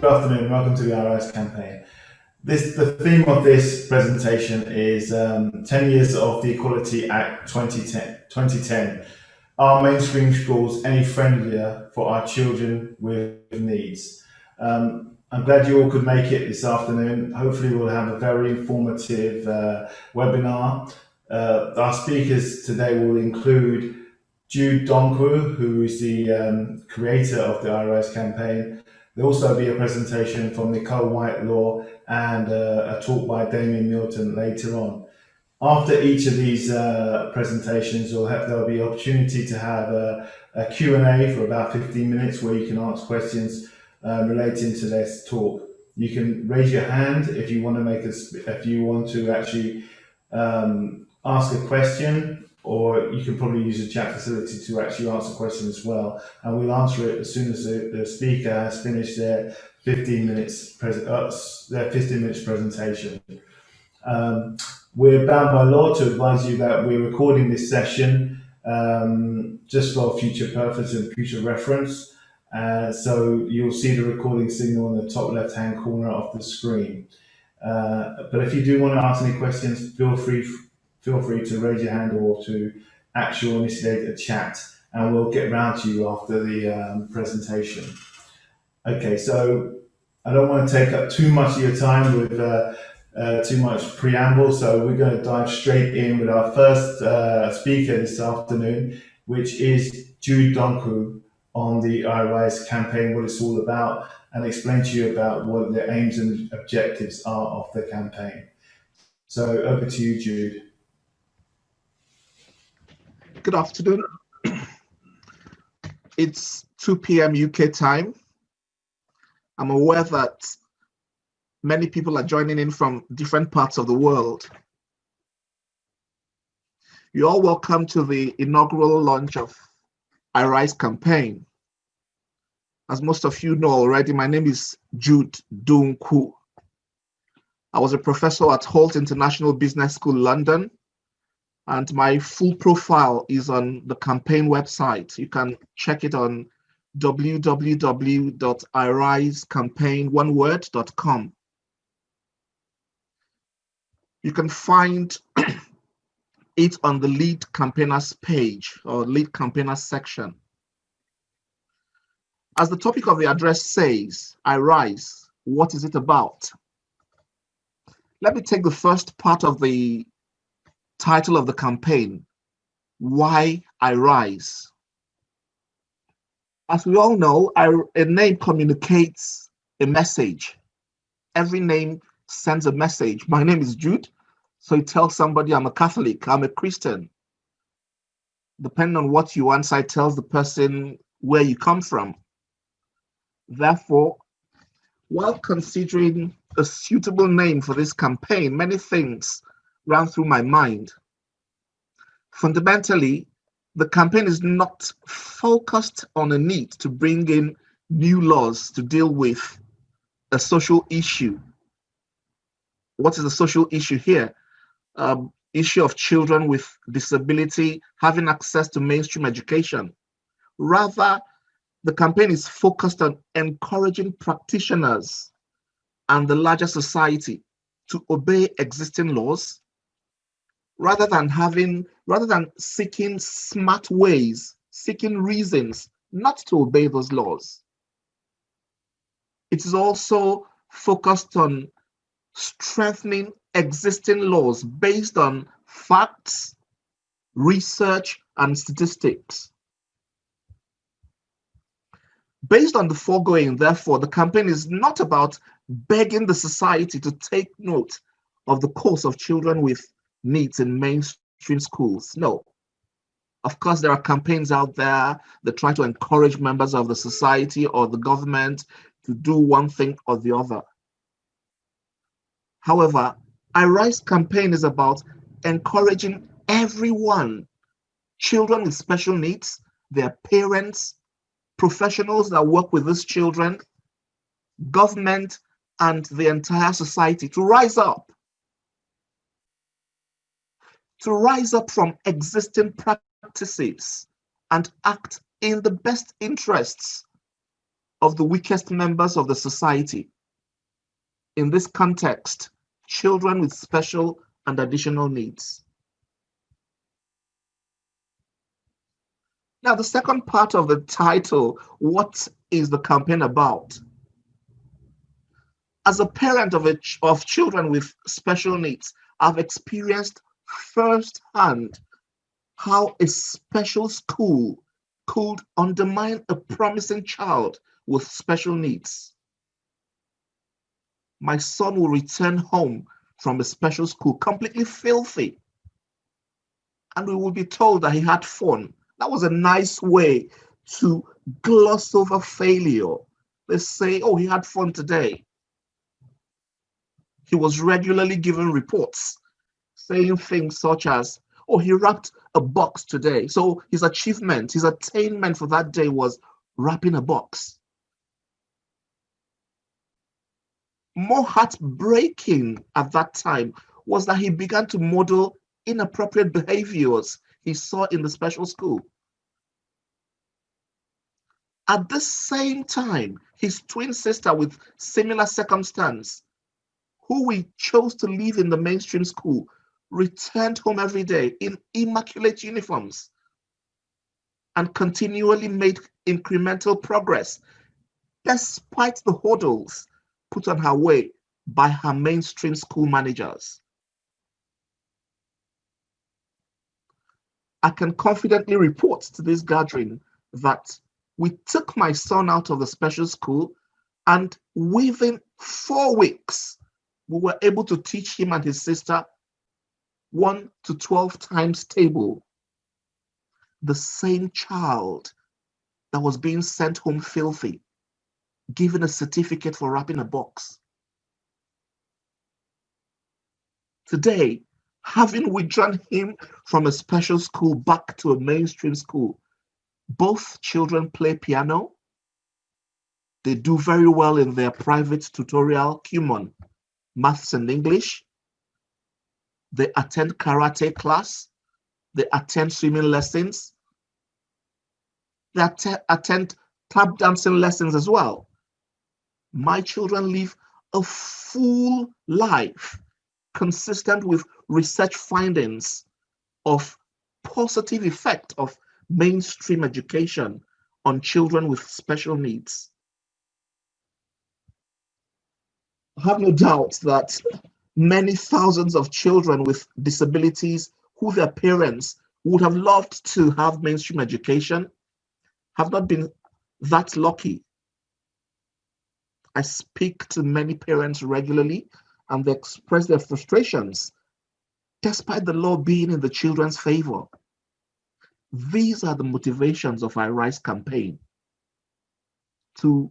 afternoon. Welcome to the RIS campaign. The theme of this presentation is 10 years of the Equality Act 2010. Are mainstream schools any friendlier for our children with needs? I'm glad you all could make it this afternoon. Hopefully we'll have a very informative webinar. Our speakers today will include Jude Donku, who is the creator of the RIS campaign. There'll also be a presentation from Nicola Whitehall and a talk by Damian Milton later on. After each of these presentations, there'll be opportunity to have a Q&A for about 15 minutes where you can ask questions relating to this talk. You can raise your hand if you want to actually ask a question, or you can probably use the chat facility to actually answer a question as well. And we'll answer it as soon as the speaker has finished their 15 minutes presentation. We're bound by law to advise you that we're recording this session just for future purpose and future reference. So you'll see the recording signal in the top left-hand corner of the screen. But if you do want to ask any questions, feel free to raise your hand or to actually initiate a chat, and we'll get round to you after the presentation. Okay, so I don't want to take up too much of your time with too much preamble, so we're going to dive straight in with our first speaker this afternoon, which is Jude Donku on the RIS campaign, what it's all about, and explain to you about what the aims and objectives are of the campaign. So over to you, Jude. Good afternoon. It's 2 p.m. UK time. I'm aware that many people are joining in from different parts of the world. You're all welcome to the inaugural launch of RIS campaign. As most of you know already, my name is Jude Donku. I was a professor at Holt International Business School, London, and my full profile is on the campaign website. You can check it on www.iriscampaign.com. You can find it on the lead campaigners page or lead campaigners section. As the topic of the address says, IRISE, what is it about? Let me take the first part of the title of the campaign, Why IRISE? As we all know, a name communicates a message. Every name sends a message. My name is Jude, so you tell somebody I'm a Catholic, I'm a Christian. Depending on what you answer, it tells the person where you come from. Therefore, while considering a suitable name for this campaign, many things ran through my mind. Fundamentally, the campaign is not focused on a need to bring in new laws to deal with a social issue. What is the social issue here? Issue of children with disability having access to mainstream education. Rather, the campaign is focused on encouraging practitioners and the larger society to obey existing laws, rather than seeking smart ways, seeking reasons not to obey those laws. It is also focused on strengthening existing laws based on facts, research, and statistics. Based on the foregoing, therefore, the campaign is not about begging the society to take note of the course of children with needs in mainstream schools. No. Of course, there are campaigns out there that try to encourage members of the society or the government to do one thing or the other. However, IRISE campaign is about encouraging everyone, children with special needs, their parents, professionals that work with these children, government, and the entire society to rise up from existing practices and act in the best interests of the weakest members of the society. In this context, children with special and additional needs. Now, the second part of the title, what is the campaign about? As a parent of children with special needs, I've experienced firsthand how a special school could undermine a promising child with special needs. My son will return home from a special school completely filthy, and we will be told that he had fun. That was a nice way to gloss over failure. They say, oh, he had fun today. He was regularly given reports saying things such as, oh, he wrapped a box today. So his achievement, his attainment for that day was wrapping a box. More heartbreaking at that time was that he began to model inappropriate behaviors he saw in the special school. At the same time, his twin sister with similar circumstance, who we chose to live in the mainstream school, returned home every day in immaculate uniforms and continually made incremental progress despite the hurdles put on her way by her mainstream school managers. I can confidently report to this gathering that we took my son out of the special school, and within 4 weeks, we were able to teach him and his sister 1 to 12 times table. The same child that was being sent home filthy, given a certificate for wrapping a box. Today, having withdrawn him from a special school back to a mainstream school, both children play piano. They do very well in their private tutorial, Kumon, maths and English. They attend karate class. They attend swimming lessons. They attend tap dancing lessons as well. My children live a full life consistent with research findings of positive effect of mainstream education on children with special needs. I have no doubt that many thousands of children with disabilities who their parents would have loved to have mainstream education have not been that lucky. I speak to many parents regularly, and they express their frustrations despite the law being in the children's favor. These are the motivations of our Rise campaign, to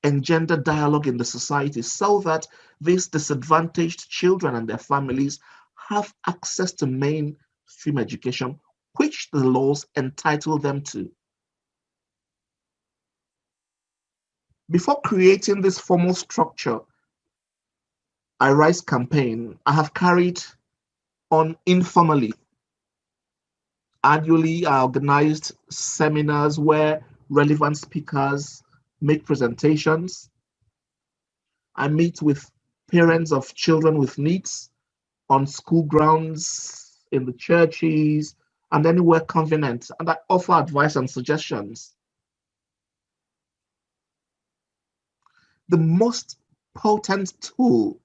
engender dialogue in the society so that these disadvantaged children and their families have access to mainstream education, which the laws entitle them to. Before creating this formal structure, I Rise campaign, I have carried on informally. Annually, I organized seminars where relevant speakers make presentations. I meet with parents of children with needs on school grounds, in the churches, and anywhere convenient, and I offer advice and suggestions. The most potent tool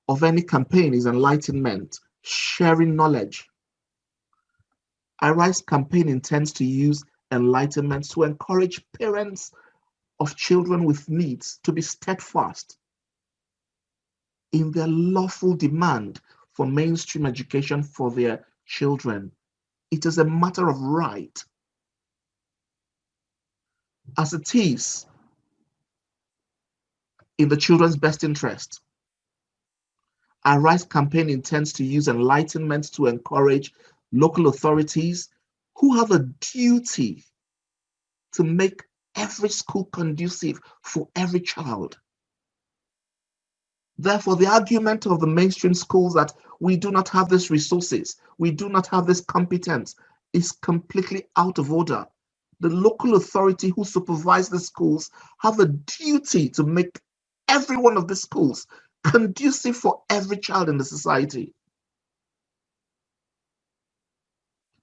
of any campaign is enlightenment, sharing knowledge. Our Rise campaign intends to use enlightenment to encourage parents of children with needs to be steadfast in their lawful demand for mainstream education for their children. It is a matter of right. As it is in the children's best interest. Our Rise campaign intends to use enlightenment to encourage local authorities who have a duty to make every school conducive for every child. Therefore, the argument of the mainstream schools that we do not have these resources, we do not have this competence, is completely out of order. The local authority who supervise the schools have a duty to make every one of the schools conducive for every child in the society.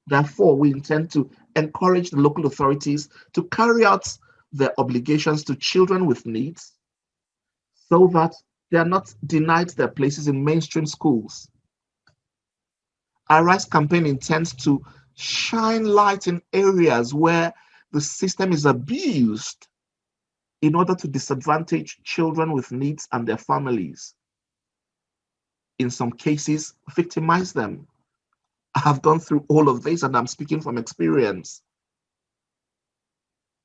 Therefore, we intend to encourage the local authorities to carry out their obligations to children with needs so that they are not denied their places in mainstream schools. Our Rise campaign intends to shine light in areas where the system is abused in order to disadvantage children with needs and their families. In some cases, victimize them. I have gone through all of this and I'm speaking from experience.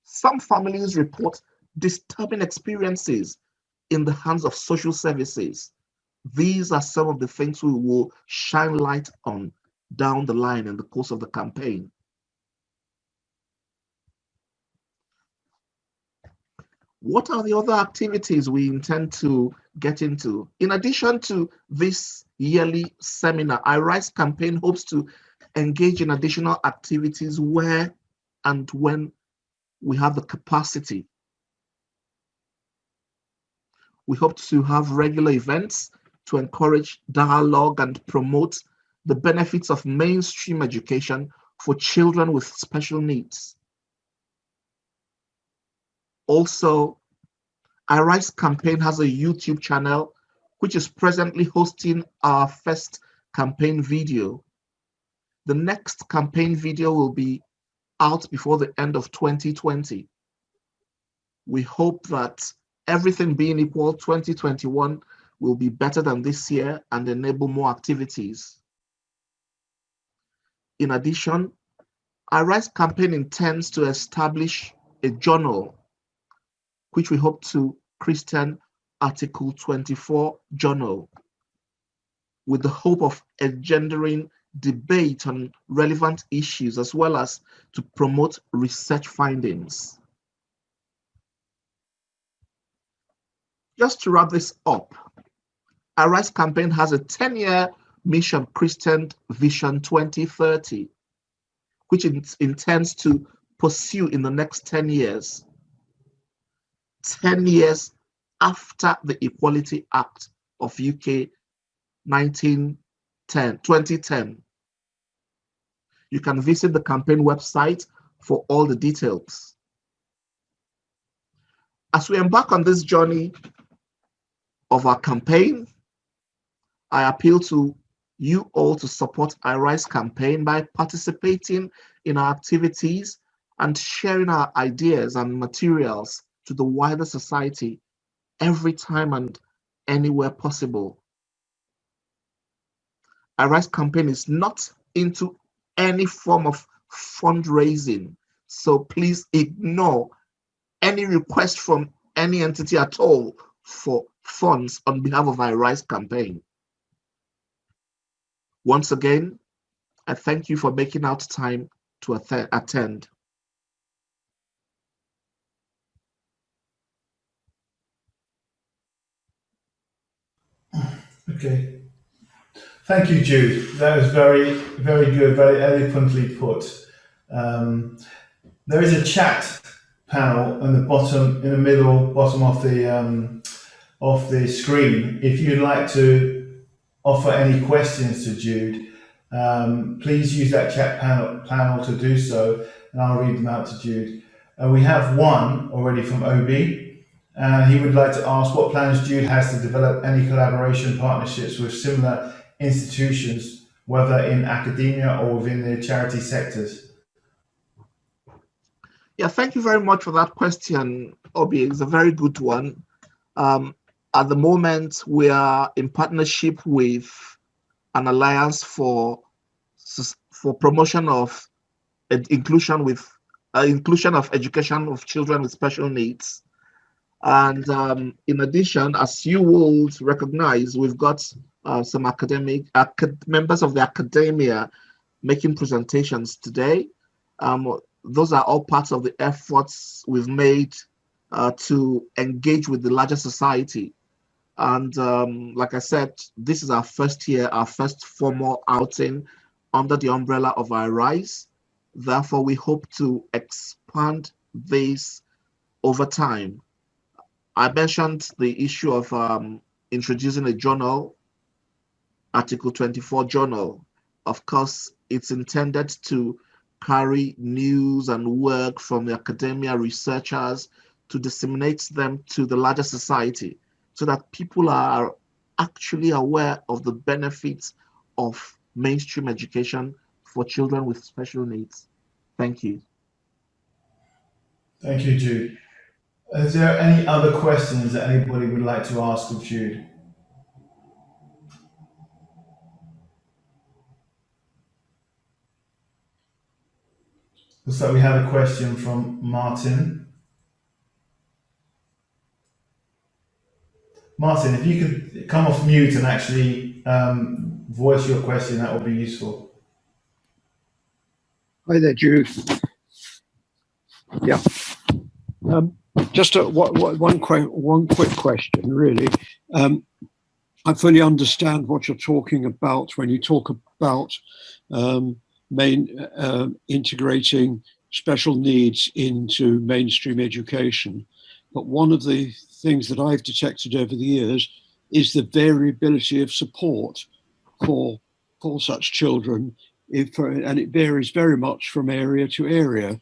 Some families report disturbing experiences in the hands of social services. These are some of the things we will shine light on down the line in the course of the campaign. What are the other activities we intend to get into? In addition to this yearly seminar, our Rise campaign hopes to engage in additional activities where and when we have the capacity. We hope to have regular events to encourage dialogue and promote the benefits of mainstream education for children with special needs. Also, our Rise campaign has a YouTube channel which is presently hosting our first campaign video. The next campaign video will be out before the end of 2020. We hope that everything being equal, 2021 will be better than this year and enable more activities. In addition, our Rise campaign intends to establish a journal which we hope to christen Article 24 Journal, with the hope of engendering debate on relevant issues as well as to promote research findings. Just to wrap this up, our Rise campaign has a 10-year mission christened Vision 2030, which it intends to pursue in the next 10 years. 10 years after the Equality Act of UK 2010. You can visit the campaign website for all the details. As we embark on this journey of our campaign, I appeal to you all to support our Rise campaign by participating in our activities and sharing our ideas and materials to the wider society every time and anywhere possible. Our Rise campaign is not into any form of fundraising, so please ignore any request from any entity at all for funds on behalf of our Rise campaign. Once again, I thank you for making out time to attend. Okay. Thank you, Jude. That was very, very good, very eloquently put. There is a chat panel in the bottom, in the middle, bottom of the screen. If you'd like to offer any questions to Jude, please use that chat panel to do so, and I'll read them out to Jude. We have one already from OB. He would like to ask what plans Jude has to develop any collaboration partnerships with similar institutions, whether in academia or within the charity sectors. Yeah, thank you very much for that question, Obi. It's a very good one. At the moment, we are in partnership with an alliance for promotion of inclusion of education of children with special needs. And in addition, as you will recognize, we've got some members of the academia making presentations today. Those are all parts of the efforts we've made to engage with the larger society. And like I said, this is our first year, our first formal outing under the umbrella of our Rise. Therefore, we hope to expand expand this over time. I mentioned the issue of introducing a journal, Article 24 journal. Of course, it's intended to carry news and work from the academia researchers to disseminate them to the larger society so that people are actually aware of the benefits of mainstream education for children with special needs. Thank you. Thank you, Jude. Is there any other questions that anybody would like to ask of Jude? Looks like we have a question from Martin. Martin, if you could come off mute and actually voice your question, that would be useful. Hi there, Jude. Yeah. Just one quick question, really. I fully understand what you're talking about when you talk about integrating special needs into mainstream education. But one of the things that I've detected over the years is the variability of support for such children, and it varies very much from area to area.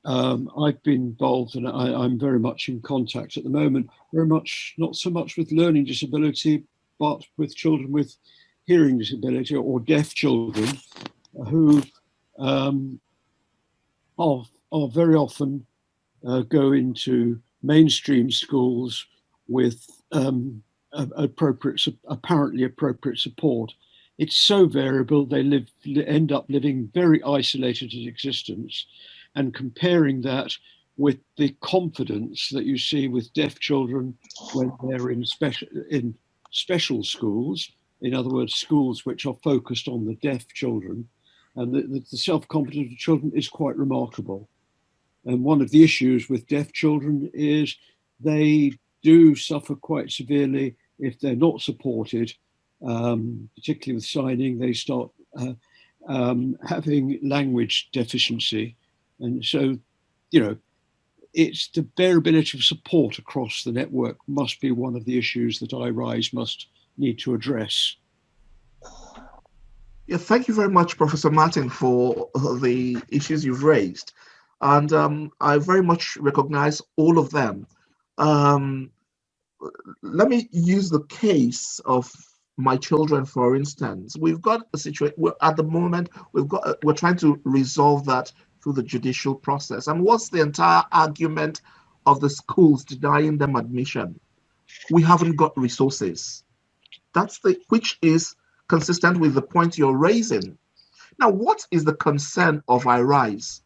I've been involved, and I'm very much in contact at the moment, very much not so much with learning disability, but with children with hearing disability or deaf children who are very often go into mainstream schools with apparently appropriate support. It's so variable, they end up living very isolated existence, and comparing that with the confidence that you see with deaf children when they're in special schools, in other words, schools which are focused on the deaf children, and the self-confidence of children is quite remarkable. And one of the issues with deaf children is they do suffer quite severely if they're not supported, particularly with signing. They start having language deficiency. And so, it's the variability of support across the network must be one of the issues that iRise must need to address. Yeah, thank you very much, Professor Martin, for the issues you've raised. And I very much recognize all of them. Let me use the case of my children, for instance. We've got a situation where at the moment we're trying to resolve that through the judicial process. And what's the entire argument of the schools denying them admission? We haven't got resources. Which is consistent with the point you're raising. Now, what is the concern of iRise?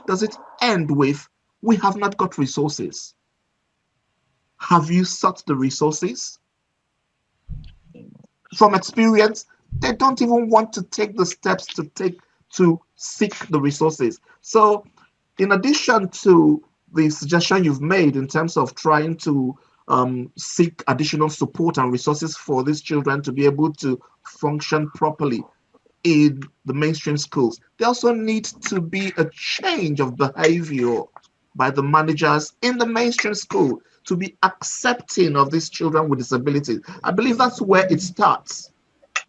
Does it end with, we have not got resources? Have you sought the resources? From experience, they don't even want to take the steps to seek the resources. So in addition to the suggestion you've made in terms of trying to seek additional support and resources for these children to be able to function properly in the mainstream schools, there also needs to be a change of behavior by the managers in the mainstream school to be accepting of these children with disabilities. I believe that's where it starts.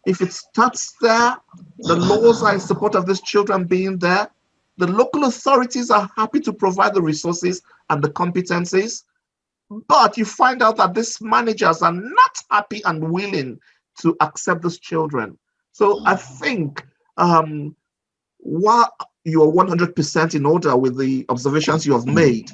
If it starts there, the laws are in support of these children being there. The local authorities are happy to provide the resources and the competencies, but you find out that these managers are not happy and willing to accept these children. So I think while you are 100% in order with the observations you have made,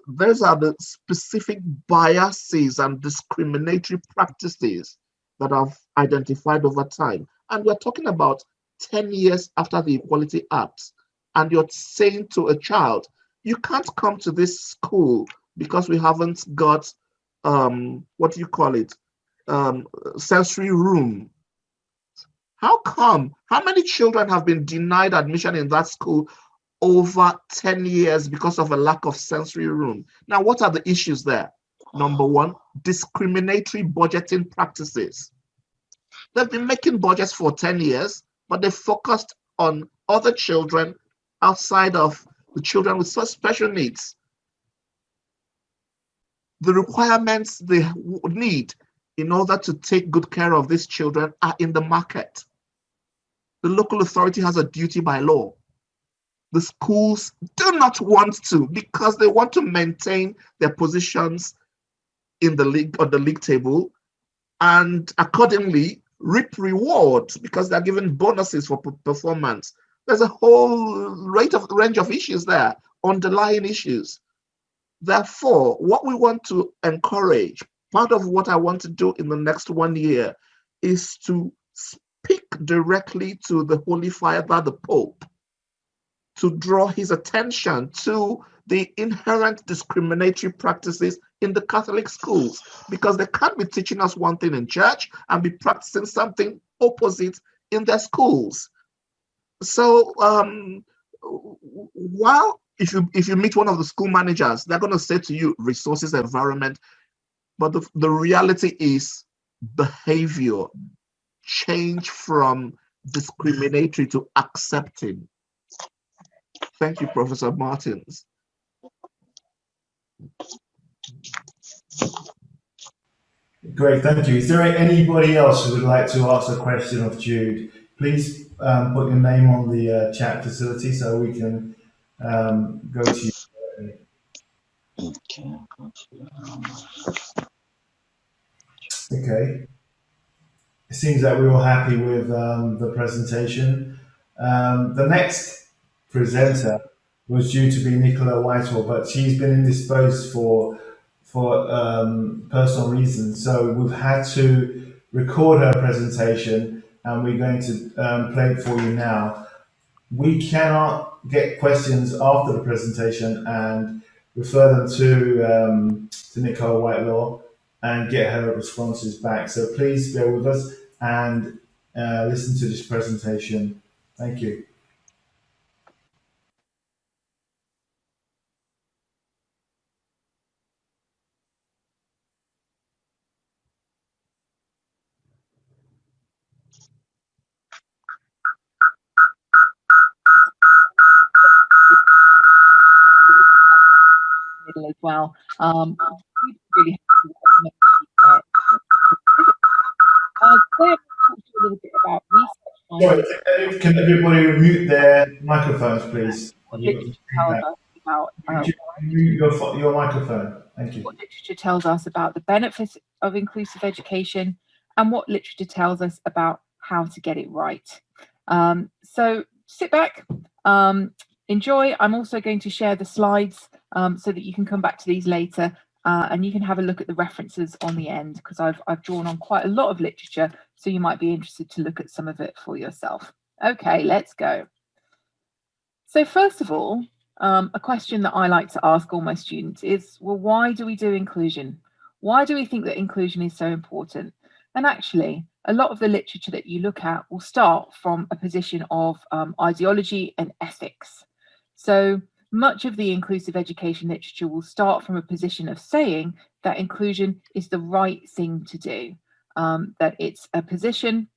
those are the specific biases and discriminatory practices that I've identified over time. And we're talking about 10 years after the Equality Act. And you're saying to a child, you can't come to this school because we haven't got, what do you call it, sensory room. How come? How many children have been denied admission in that school over 10 years because of a lack of sensory room? Now, what are the issues there? Number one, discriminatory budgeting practices. They've been making budgets for 10 years, but they focused on other children outside of the children with such special needs. The requirements they need in order to take good care of these children are in the market. The local authority has a duty by law. The schools do not want to, because they want to maintain their positions in the league, on the league table, and accordingly reap rewards because they're given bonuses for performance. There's a whole range of issues there, underlying issues. Therefore, what we want to encourage, part of what I want to do in the next 1 year, is to speak directly to the Holy Father, the Pope, to draw his attention to the inherent discriminatory practices in the Catholic schools, because they can't be teaching us one thing in church and be practicing something opposite in their schools. So while if you meet one of the school managers, they're going to say to you resources, environment, but the reality is behavior, change from discriminatory to accepting. Thank you, Professor Martins. Great, thank you. Is there anybody else who would like to ask a question of Jude? Please put your name on the chat facility so we can go to you. Okay. It seems that we're all happy with the presentation. The next presenter was due to be Nicola Whitehall, but she's been indisposed for personal reasons. So we've had to record her presentation, and we're going to play it for you now. We cannot get questions after the presentation and refer them to Nicola Whitehall and get her responses back. So please bear with us and listen to this presentation. Thank you. As well. We really have to talk to you a little bit about research. Sorry, can everybody mute their microphones, please? What literature tells us about Mute your microphone. Thank you. what literature tells us about the benefits of inclusive education, and what literature tells us about how to get it right. So sit back, enjoy. I'm also going to share the slides so that you can come back to these later, and you can have a look at the references on the end, because I've drawn on quite a lot of literature, so you might be interested to look at some of it for yourself. Okay, let's go. So first of all, a question that I like to ask all my students is, well, why do we do inclusion? Why do we think that inclusion is so important? And actually, a lot of the literature that you look at will start from a position of ideology and ethics. So much of the inclusive education literature will start from a position of saying that inclusion is the right thing to do, that it's a position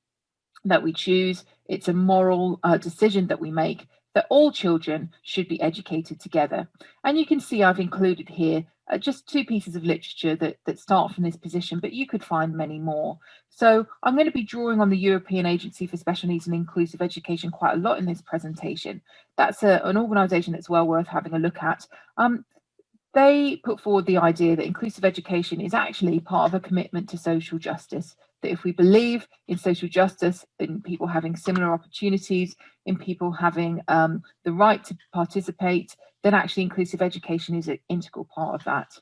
that we choose, it's a moral decision that we make, that all children should be educated together. And you can see I've included here just 2 pieces of literature that start from this position, but you could find many more. So I'm going to be drawing on the European Agency for Special Needs and Inclusive Education quite a lot in this presentation. That's an organisation that's well worth having a look at. They put forward the idea that inclusive education is actually part of a commitment to social justice, that if we believe in social justice, in people having similar opportunities, in people having the right to participate, then actually inclusive education is an integral part of that.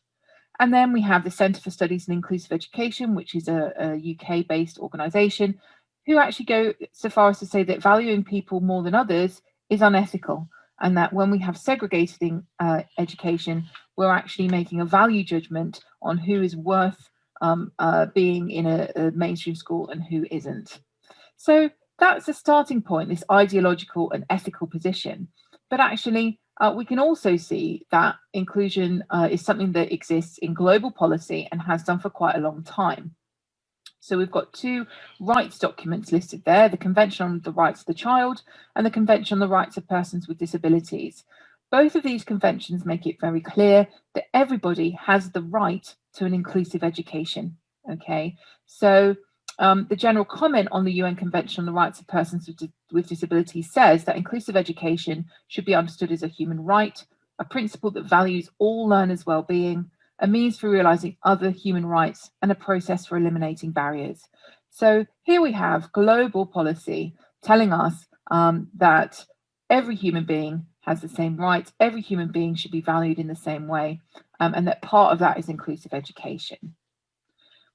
And then we have the Centre for Studies in Inclusive Education, which is a UK-based organisation, who actually go so far as to say that valuing people more than others is unethical, and that when we have segregated education, we're actually making a value judgment on who is worth being in a mainstream school and who isn't. So that's a starting point, this ideological and ethical position. But actually, we can also see that inclusion is something that exists in global policy and has done for quite a long time. So we've got two rights documents listed there, the Convention on the Rights of the Child and the Convention on the Rights of Persons with Disabilities. Both of these conventions make it very clear that everybody has the right to an inclusive education. Okay, so the general comment on the UN Convention on the Rights of Persons with Disabilities says that inclusive education should be understood as a human right, a principle that values all learners' well-being, a means for realizing other human rights, and a process for eliminating barriers. So here we have global policy telling us that every human being has the same rights, every human being should be valued in the same way, and that part of that is inclusive education.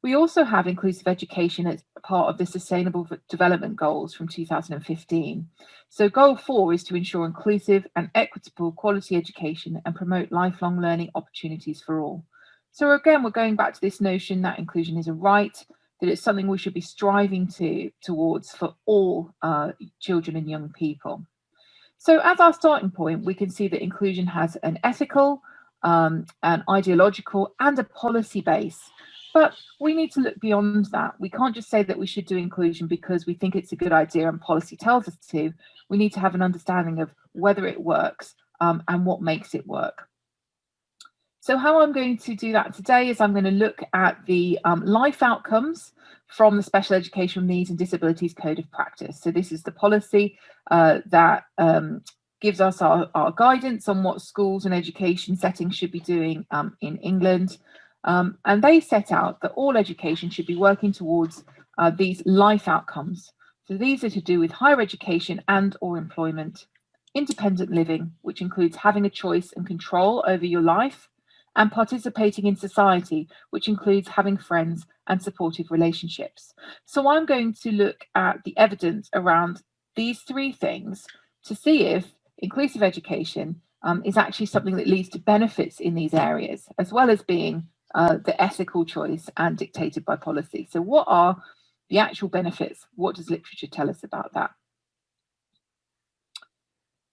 We also have inclusive education as part of the Sustainable Development Goals from 2015. So Goal 4 is to ensure inclusive and equitable quality education and promote lifelong learning opportunities for all. So again, we're going back to this notion that inclusion is a right, that it's something we should be striving towards for all children and young people. So as our starting point, we can see that inclusion has an ethical, an ideological, and a policy base. But we need to look beyond that. We can't just say that we should do inclusion because we think it's a good idea and policy tells us to. We need to have an understanding of whether it works and what makes it work. So how I'm going to do that today is I'm going to look at the life outcomes from the Special Educational Needs and Disabilities Code of Practice. So this is the policy that gives us our guidance on what schools and education settings should be doing in England. And they set out that all education should be working towards these life outcomes. So these are to do with higher education and or employment, independent living, which includes having a choice and control over your life, and participating in society, which includes having friends and supportive relationships. So I'm going to look at the evidence around these three things to see if inclusive education is actually something that leads to benefits in these areas, as well as being the ethical choice and dictated by policy. So what are the actual benefits? What does literature tell us about that?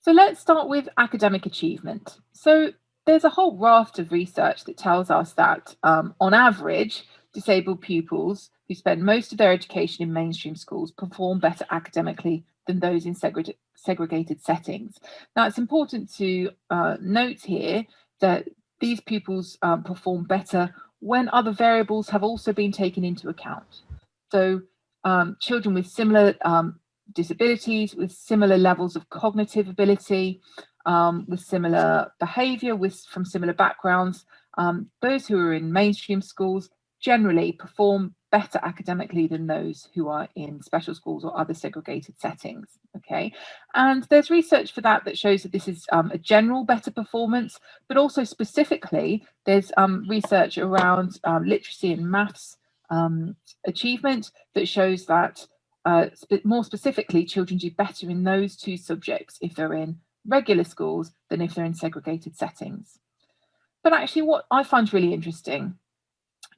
So let's start with academic achievement. So there's a whole raft of research that tells us that on average, disabled pupils who spend most of their education in mainstream schools perform better academically than those in segregated settings. Now, it's important to note here that these pupils perform better when other variables have also been taken into account. So children with similar disabilities, with similar levels of cognitive ability, with similar behaviour, from similar backgrounds, those who are in mainstream schools generally perform better academically than those who are in special schools or other segregated settings. Okay, and there's research for that shows that this is a general better performance, but also specifically there's research around literacy and maths achievement that shows that more specifically children do better in those two subjects if they're in regular schools than if they're in segregated settings. But actually what I find really interesting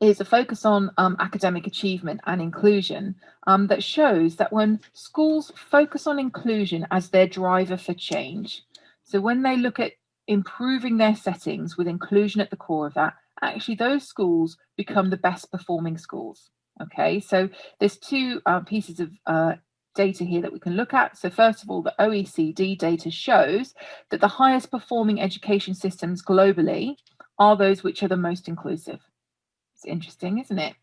is a focus on academic achievement and inclusion that shows that when schools focus on inclusion as their driver for change, so when they look at improving their settings with inclusion at the core of that, actually those schools become the best performing schools. Okay, so there's two pieces of data here that we can look at. So first of all, the OECD data shows that the highest performing education systems globally are those which are the most inclusive. It's interesting, isn't it?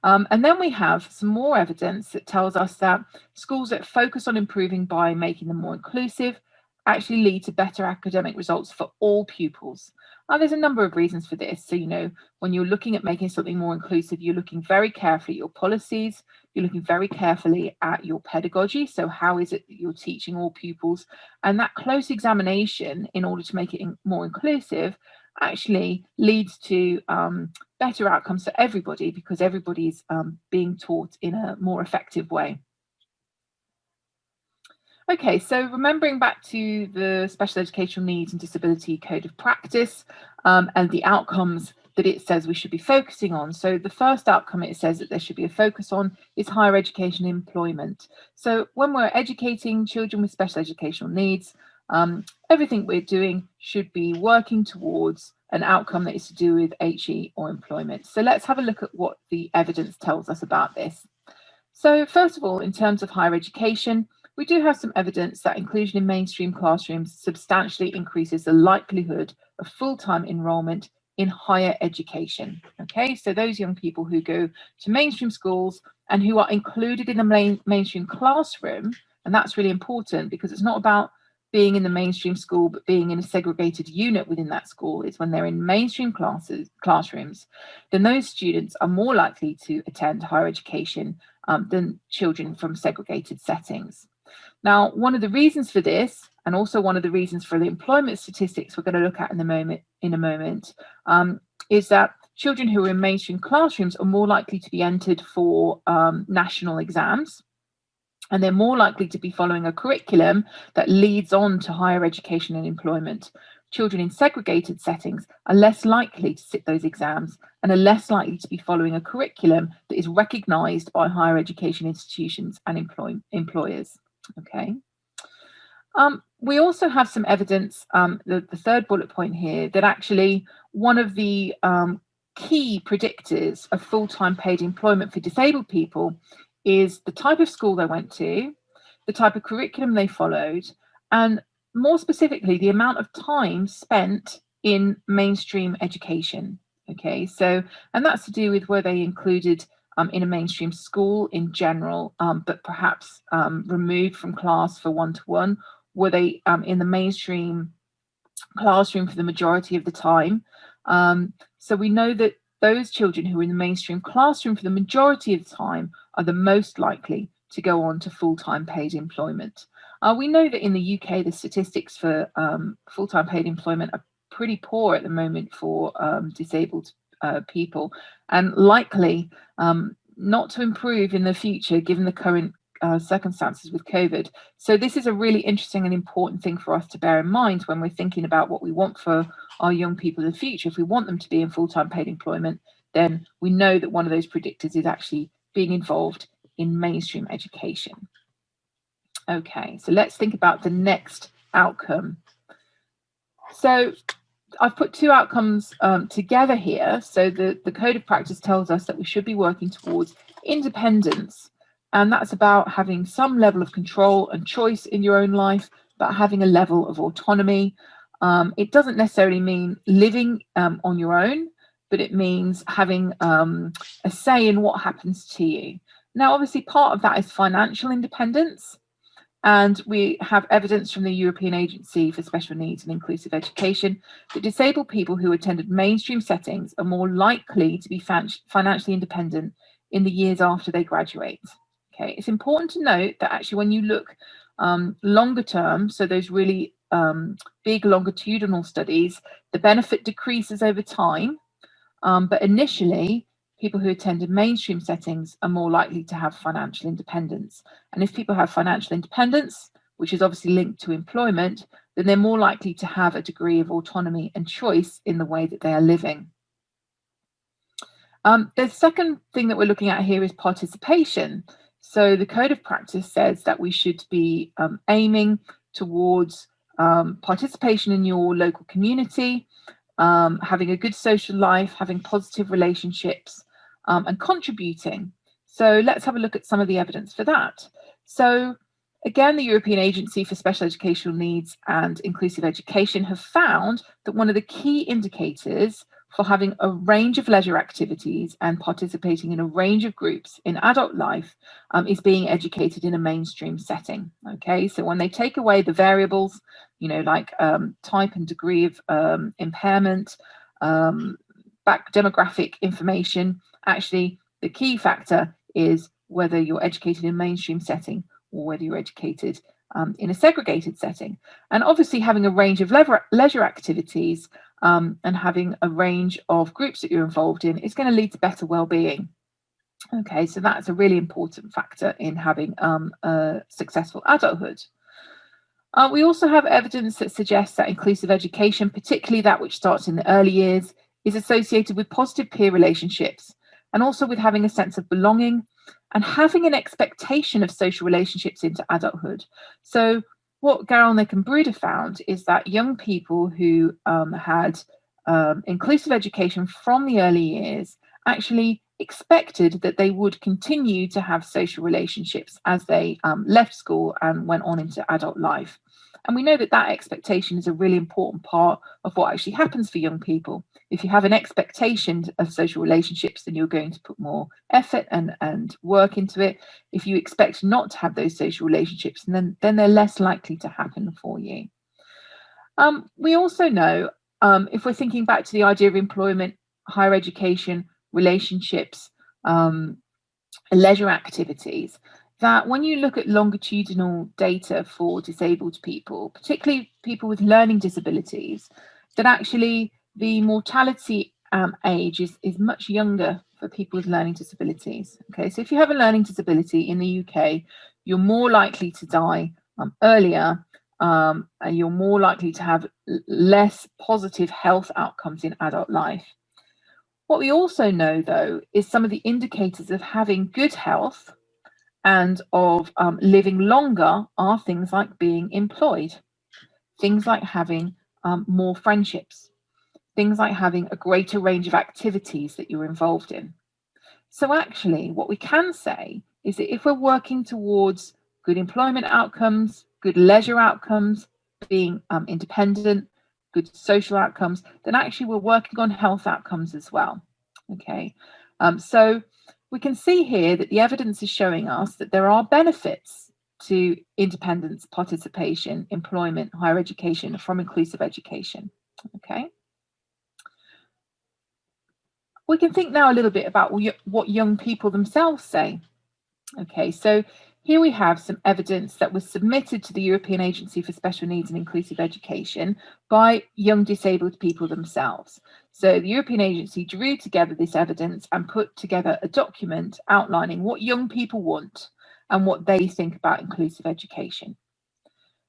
And then we have some more evidence that tells us that schools that focus on improving by making them more inclusive actually lead to better academic results for all pupils. There's a number of reasons for this. So, you know, when you're looking at making something more inclusive, you're looking very carefully at your policies, you're looking very carefully at your pedagogy. So how is it that you're teaching all pupils? And that close examination in order to make it more inclusive actually leads to better outcomes for everybody because everybody's being taught in a more effective way. Okay, so remembering back to the Special Educational Needs and Disability Code of Practice and the outcomes that it says we should be focusing on. So the first outcome it says that there should be a focus on is higher education and employment. So when we're educating children with special educational needs, everything we're doing should be working towards an outcome that is to do with HE or employment. So let's have a look at what the evidence tells us about this. So first of all, in terms of higher education, we do have some evidence that inclusion in mainstream classrooms substantially increases the likelihood of full-time enrolment in higher education. Okay, so those young people who go to mainstream schools and who are included in the mainstream classroom, and that's really important because it's not about being in the mainstream school but being in a segregated unit within that school. It's when they're in mainstream classrooms, then those students are more likely to attend higher education than children from segregated settings. Now, one of the reasons for this, and also one of the reasons for the employment statistics we're going to look at in a moment, is that children who are in mainstream classrooms are more likely to be entered for national exams, and they're more likely to be following a curriculum that leads on to higher education and employment. Children in segregated settings are less likely to sit those exams and are less likely to be following a curriculum that is recognised by higher education institutions and employers. Okay. We also have some evidence, the third bullet point here, that actually one of the key predictors of full-time paid employment for disabled people is the type of school they went to, the type of curriculum they followed, and more specifically, the amount of time spent in mainstream education. Okay, so, and that's to do with where they included in a mainstream school in general, but perhaps removed from class for one-to-one. Were they in the mainstream classroom for the majority of the time? So we know that those children who are in the mainstream classroom for the majority of the time are the most likely to go on to full-time paid employment. We know that in the UK, the statistics for full-time paid employment are pretty poor at the moment for disabled people, and likely not to improve in the future given the current circumstances with COVID. So this is a really interesting and important thing for us to bear in mind when we're thinking about what we want for our young people in the future. If we want them to be in full-time paid employment, then we know that one of those predictors is actually being involved in mainstream education. Okay, so let's think about the next outcome. So I've put two outcomes together here. So the code of practice tells us that we should be working towards independence, and that's about having some level of control and choice in your own life, but having a level of autonomy. It doesn't necessarily mean living on your own, but it means having a say in what happens to you. Now, obviously, part of that is financial independence. And we have evidence from the European Agency for Special Needs and Inclusive Education that disabled people who attended mainstream settings are more likely to be financially independent in the years after they graduate. Okay, it's important to note that actually when you look longer term, so those really big longitudinal studies, the benefit decreases over time, but initially, people who attended mainstream settings are more likely to have financial independence. And if people have financial independence, which is obviously linked to employment, then they're more likely to have a degree of autonomy and choice in the way that they are living. The second thing that we're looking at here is participation. So the code of practice says that we should be aiming towards participation in your local community, having a good social life, having positive relationships, and contributing. So let's have a look at some of the evidence for that. So again, the European Agency for Special Educational Needs and Inclusive Education have found that one of the key indicators for having a range of leisure activities and participating in a range of groups in adult life is being educated in a mainstream setting. Okay, so when they take away the variables, you know, like type and degree of impairment, back demographic information, actually the key factor is whether you're educated in a mainstream setting or whether you're educated in a segregated setting. And obviously having a range of leisure activities and having a range of groups that you're involved in is going to lead to better well-being. Okay, so that's a really important factor in having a successful adulthood. We also have evidence that suggests that inclusive education, particularly that which starts in the early years, is associated with positive peer relationships and also with having a sense of belonging and having an expectation of social relationships into adulthood. So what Garrelnick and Bruder found is that young people who had inclusive education from the early years actually expected that they would continue to have social relationships as they left school and went on into adult life. And we know that that expectation is a really important part of what actually happens for young people. If you have an expectation of social relationships, then you're going to put more effort and work into it. If you expect not to have those social relationships, then they're less likely to happen for you. We also know, if we're thinking back to the idea of employment, higher education, relationships, leisure activities, that when you look at longitudinal data for disabled people, particularly people with learning disabilities, that actually the mortality age is much younger for people with learning disabilities. Okay, so if you have a learning disability in the UK, you're more likely to die earlier, and you're more likely to have less positive health outcomes in adult life. What we also know, though, is some of the indicators of having good health and of living longer are things like being employed, things like having more friendships, things like having a greater range of activities that you're involved in. So actually, what we can say is that if we're working towards good employment outcomes, good leisure outcomes, being independent, good social outcomes, then actually we're working on health outcomes as well. Okay, so we can see here that the evidence is showing us that there are benefits to independence, participation, employment, higher education from inclusive education. Okay. We can think now a little bit about what young people themselves say. Okay, so here we have some evidence that was submitted to the European Agency for Special Needs and Inclusive Education by young disabled people themselves. So the European Agency drew together this evidence and put together a document outlining what young people want and what they think about inclusive education.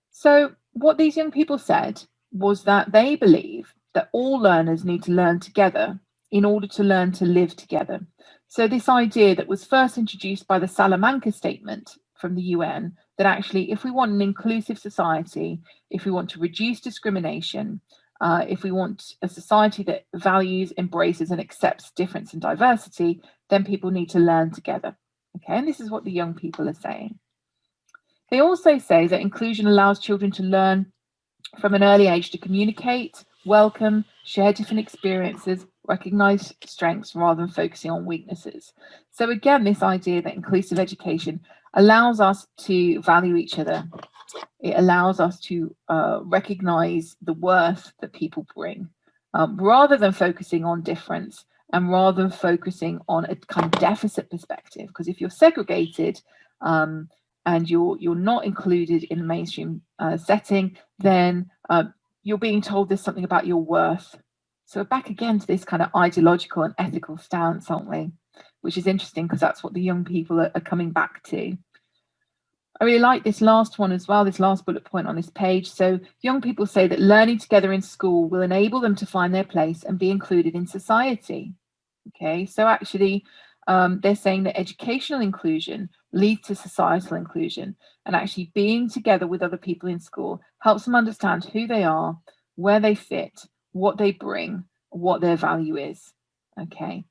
So what these young people said was that they believe that all learners need to learn together in order to learn to live together. So this idea that was first introduced by the Salamanca Statement from the UN, that actually if we want an inclusive society, if we want to reduce discrimination, if we want a society that values, embraces and accepts difference and diversity, then people need to learn together. Okay, and this is what the young people are saying. They also say that inclusion allows children to learn from an early age to communicate, welcome, share different experiences, recognize strengths rather than focusing on weaknesses. So again, this idea that inclusive education allows us to value each other. It allows us to recognize the worth that people bring, rather than focusing on difference and rather than focusing on a kind of deficit perspective. Because if you're segregated and you're not included in the mainstream setting, then you're being told there's something about your worth. So we're back again to this kind of ideological and ethical stance, aren't we? Which is interesting because that's what the young people are coming back to. I really like this last one as well, this last bullet point on this page. So young people say that learning together in school will enable them to find their place and be included in society. Okay, so actually they're saying that educational inclusion leads to societal inclusion, and actually being together with other people in school helps them understand who they are, where they fit, what they bring, what their value is. Okay,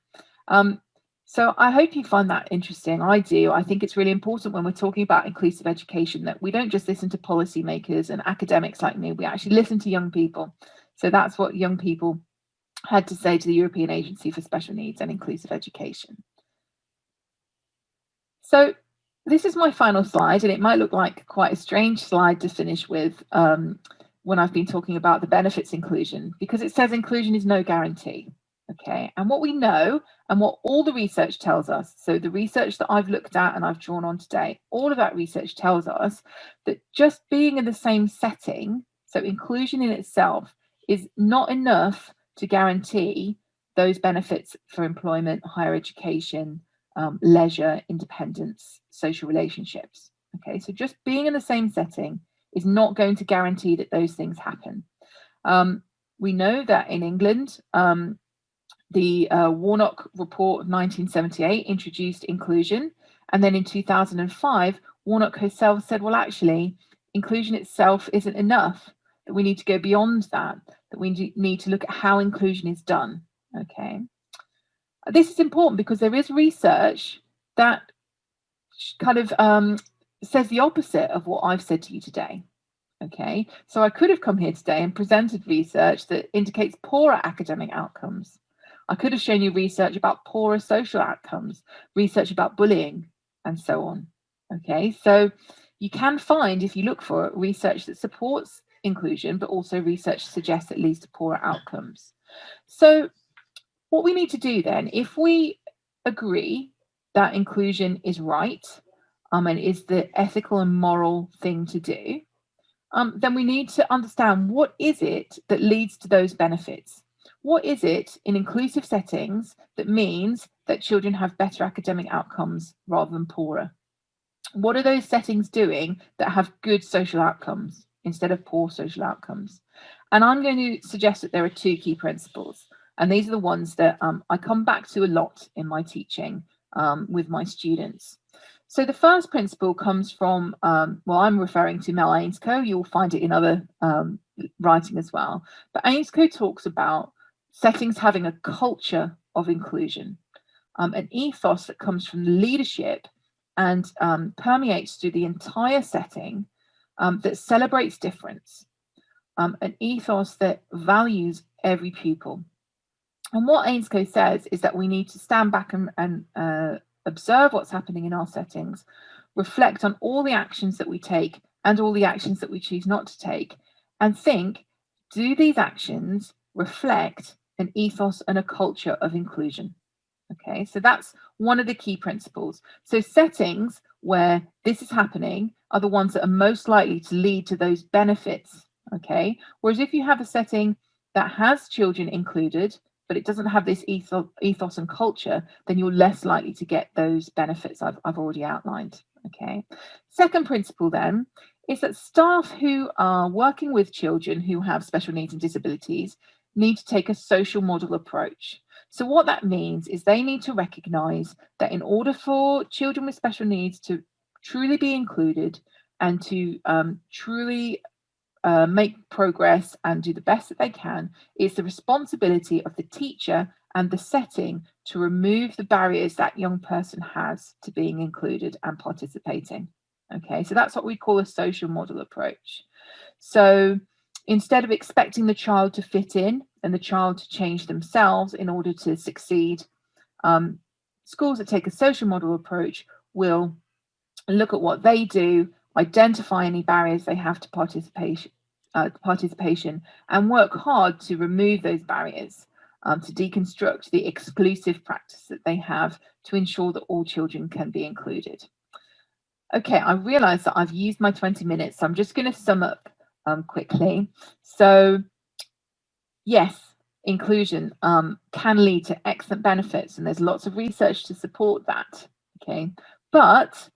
so I hope you find that interesting. I do. I think it's really important when we're talking about inclusive education that we don't just listen to policymakers and academics like me, we actually listen to young people. So that's what young people had to say to the European Agency for Special Needs and Inclusive Education. So this is my final slide, and it might look like quite a strange slide to finish with when I've been talking about the benefits inclusion, because it says inclusion is no guarantee. Okay, and what we know and what all the research tells us, so the research that I've looked at and I've drawn on today, all of that research tells us that just being in the same setting, so inclusion in itself, is not enough to guarantee those benefits for employment, higher education, leisure, independence, social relationships. Okay, so just being in the same setting is not going to guarantee that those things happen. We know that in England, the Warnock Report of 1978 introduced inclusion, and then in 2005, Warnock herself said, well, actually, inclusion itself isn't enough, that we need to go beyond that, that we need to look at how inclusion is done. Okay. This is important because there is research that kind of says the opposite of what I've said to you today. Okay, so I could have come here today and presented research that indicates poorer academic outcomes. I could have shown you research about poorer social outcomes, research about bullying, and so on. Okay, so you can find, if you look for it, research that supports inclusion, but also research suggests it leads to poorer outcomes. So what we need to do then, if we agree that inclusion is right, and is the ethical and moral thing to do, then we need to understand what is it that leads to those benefits. What is it in inclusive settings that means that children have better academic outcomes rather than poorer? What are those settings doing that have good social outcomes instead of poor social outcomes? And I'm going to suggest that there are two key principles. And these are the ones that I come back to a lot in my teaching with my students. So the first principle comes from, well, I'm referring to Mel Ainscough. You'll find it in other writing as well. But Ainscough talks about settings having a culture of inclusion, an ethos that comes from the leadership and permeates through the entire setting, that celebrates difference, an ethos that values every pupil. And what Ainscough says is that we need to stand back and observe what's happening in our settings, reflect on all the actions that we take and all the actions that we choose not to take, and think, do these actions reflect an ethos and a culture of inclusion? Okay, so that's one of the key principles. So settings where this is happening are the ones that are most likely to lead to those benefits. Okay, whereas if you have a setting that has children included, but it doesn't have this ethos and culture, then you're less likely to get those benefits I've already outlined. Okay. Second principle then is that staff who are working with children who have special needs and disabilities need to take a social model approach. So what that means is they need to recognise that in order for children with special needs to truly be included and to truly make progress and do the best that they can, it's the responsibility of the teacher and the setting to remove the barriers that young person has to being included and participating. Okay, so that's what we call a social model approach. So instead of expecting the child to fit in and the child to change themselves in order to succeed, schools that take a social model approach will look at what they do, identify any barriers they have to participation, and work hard to remove those barriers, to deconstruct the exclusive practice that they have to ensure that all children can be included. Okay, I realise that I've used my 20 minutes, so I'm just going to sum up quickly. So, yes, inclusion can lead to excellent benefits, and there's lots of research to support that. Okay, but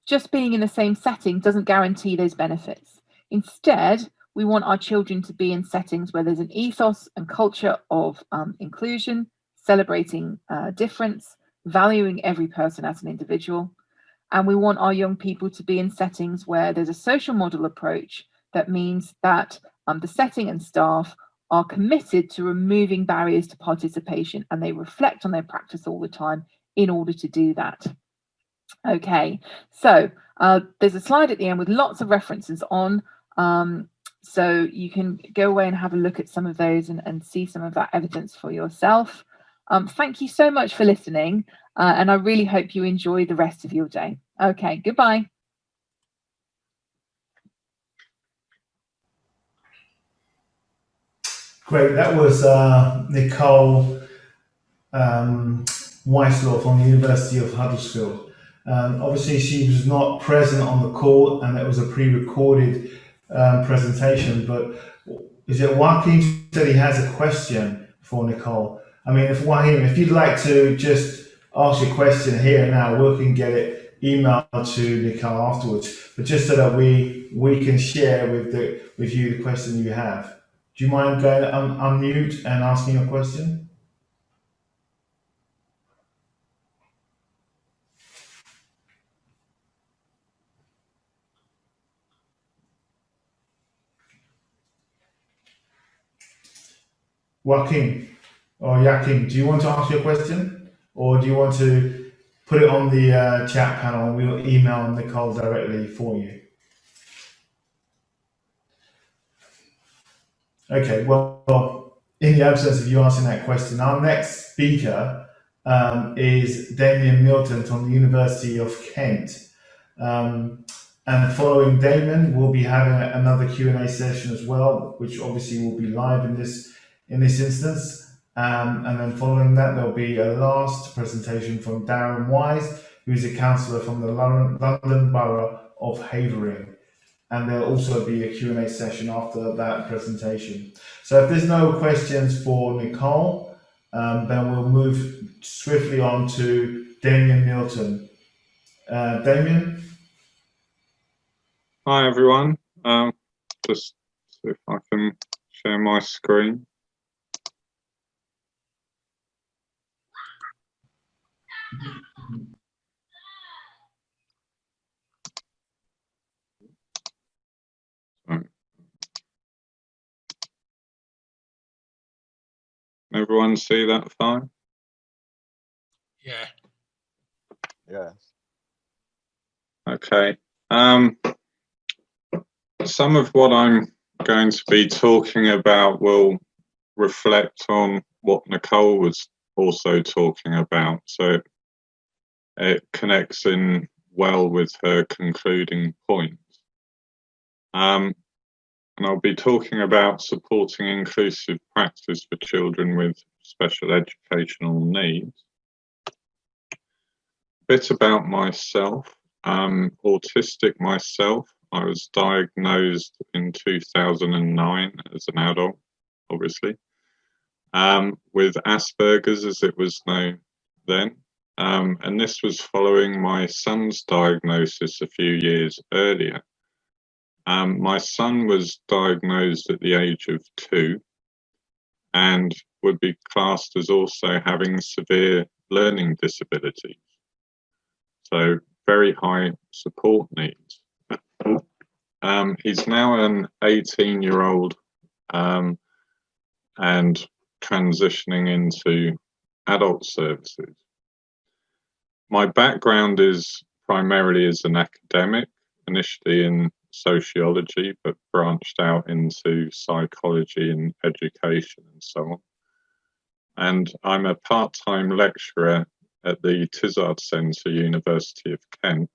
just being in the same setting doesn't guarantee those benefits. Instead, we want our children to be in settings where there's an ethos and culture of inclusion, celebrating difference, valuing every person as an individual. And we want our young people to be in settings where there's a social model approach that means that the setting and staff are committed to removing barriers to participation, and they reflect on their practice all the time in order to do that. Okay, so there's a slide at the end with lots of references on, so you can go away and have a look at some of those and see some of that evidence for yourself. Thank you so much for listening, and I really hope you enjoy the rest of your day. Okay, goodbye. Great, that was Nicola Whitehall from the University of Huddersfield. Obviously, she was not present on the call, and it was a pre-recorded presentation. But is it Joaquin said he has a question for Nicole? I mean, if Joaquin, if you'd like to just ask your question here and now, we can get it emailed to Nicole afterwards. But just so that we can share with you the question you have. Do you mind going unmute and asking a question? Joaquin. Or Yakin, do you want to ask your question? Or do you want to put it on the chat panel and we'll email Nicole directly for you? Okay, well, in the absence of you asking that question, our next speaker is Damian Milton from the University of Kent. And following Damian, we'll be having another Q&A session as well, which obviously will be live in this instance. And then following that, there'll be a last presentation from Darren Wise, who's a councillor from the London Borough of Havering. And there'll also be a Q&A session after that presentation. So if there's no questions for Nicole, then we'll move swiftly on to Damian Milton. Damian? Hi everyone, just see if I can share my screen. Everyone see that fine? Yeah. Yes. Okay. Some of what I'm going to be talking about will reflect on what Nicole was also talking about, so it connects in well with her concluding point. And I'll be talking about supporting inclusive practice for children with special educational needs. A bit about myself. Autistic myself. I was diagnosed in 2009 as an adult, obviously, with Asperger's as it was known then. And this was following my son's diagnosis a few years earlier. My son was diagnosed at the age of 2 and would be classed as also having severe learning disabilities. So very high support needs. He's now an 18-year-old and transitioning into adult services. My background is primarily as an academic, initially in sociology, but branched out into psychology and education and so on. And I'm a part-time lecturer at the Tizard Centre, University of Kent,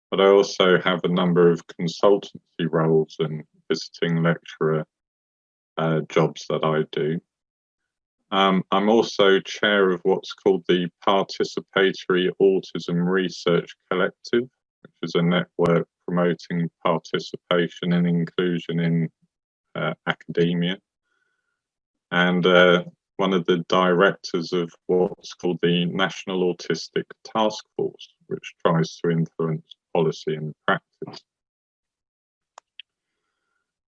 but I also have a number of consultancy roles and visiting lecturer jobs that I do. I'm also chair of what's called the Participatory Autism Research Collective, which is a network promoting participation and inclusion in academia, and one of the directors of what's called the National Autistic Task Force, which tries to influence policy and practice.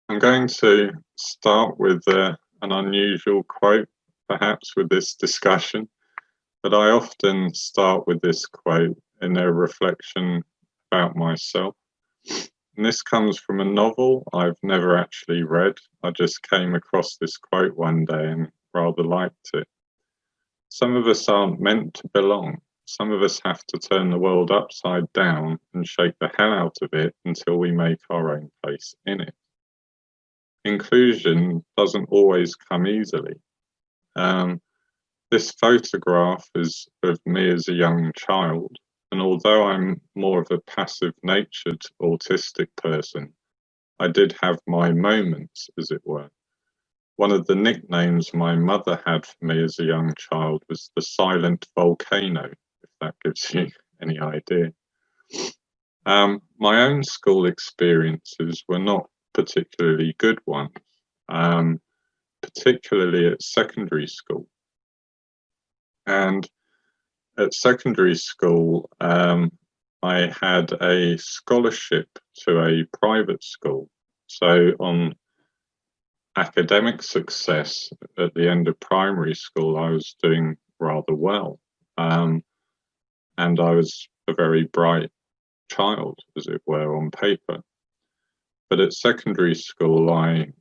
I'm going to start with an unusual quote, perhaps, with this discussion, but I often start with this quote in a reflection about myself. And this comes from a novel I've never actually read. I just came across this quote one day and rather liked it. Some of us aren't meant to belong. Some of us have to turn the world upside down and shake the hell out of it until we make our own place in it. Inclusion doesn't always come easily. This photograph is of me as a young child, and although I'm more of a passive-natured autistic person, I did have my moments, as it were. One of the nicknames my mother had for me as a young child was the silent volcano, if that gives you any idea. My own school experiences were not particularly good ones, particularly at secondary school. And at secondary school, I had a scholarship to a private school. So on academic success at the end of primary school, I was doing rather well. And I was a very bright child, as it were, on paper. But at secondary school, I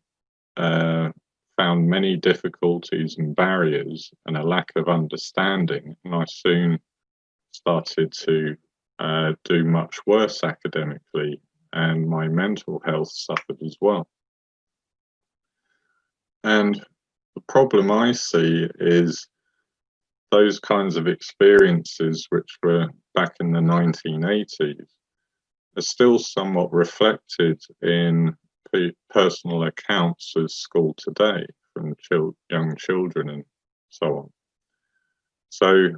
found many difficulties and barriers and a lack of understanding, and I soon started to do much worse academically, and my mental health suffered as well. And the problem I see is those kinds of experiences, which were back in the 1980s, are still somewhat reflected in personal accounts of school today from young children and so on. So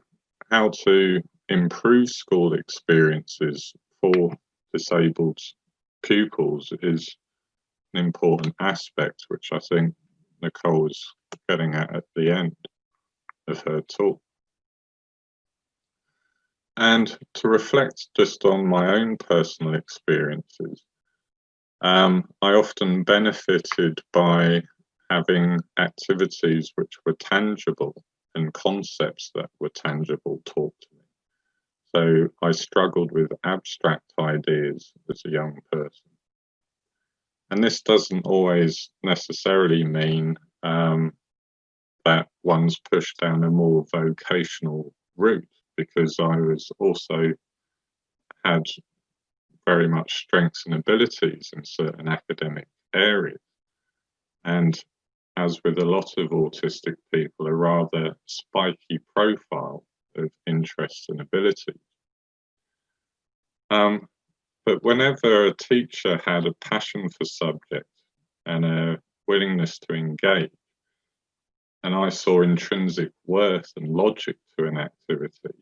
how to improve school experiences for disabled pupils is an important aspect, which I think Nicole was getting at the end of her talk. And to reflect just on my own personal experiences, I often benefited by having activities which were tangible and concepts that were tangible taught to me. So I struggled with abstract ideas as a young person. And this doesn't always necessarily mean that one's pushed down a more vocational route, because I was also had very much strengths and abilities in certain academic areas. And as with a lot of autistic people, a rather spiky profile of interests and abilities. But whenever a teacher had a passion for subject and a willingness to engage, and I saw intrinsic worth and logic to an activity,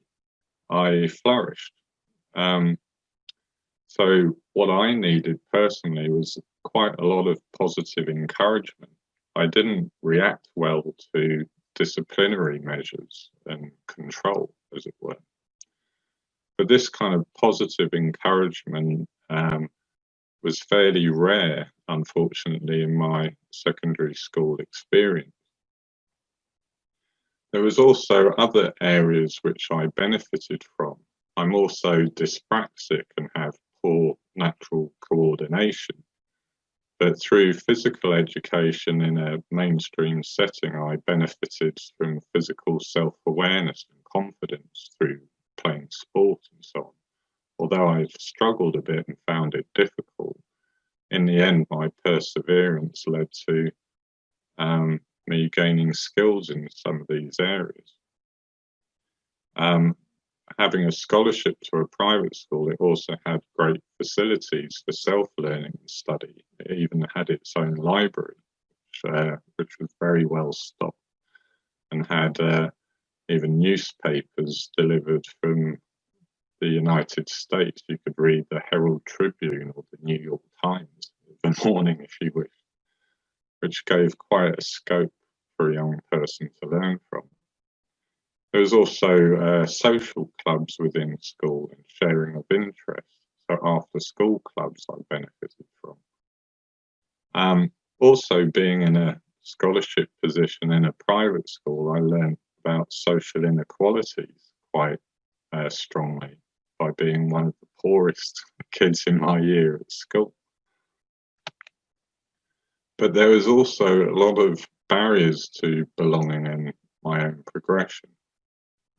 I flourished. So what I needed personally was quite a lot of positive encouragement. I didn't react well to disciplinary measures and control, as it were. But this kind of positive encouragement was fairly rare, unfortunately, in my secondary school experience. There was also other areas which I benefited from. I'm also dyspraxic and have poor natural coordination. But through physical education in a mainstream setting, I benefited from physical self-awareness and confidence through playing sport and so on. Although I struggled a bit and found it difficult, in the end, my perseverance led to me gaining skills in some of these areas. Having a scholarship to a private school, it also had great facilities for self-learning and study. It even had its own library, which was very well stocked, and had even newspapers delivered from the United States. You could read the Herald Tribune or the New York Times in the morning if you wish, which gave quite a scope for a young person to learn from. There was also social clubs within school and sharing of interests. So after school clubs I benefited from. Also being in a scholarship position in a private school, I learned about social inequalities quite strongly by being one of the poorest kids in my year at school. But there was also a lot of barriers to belonging in my own progression.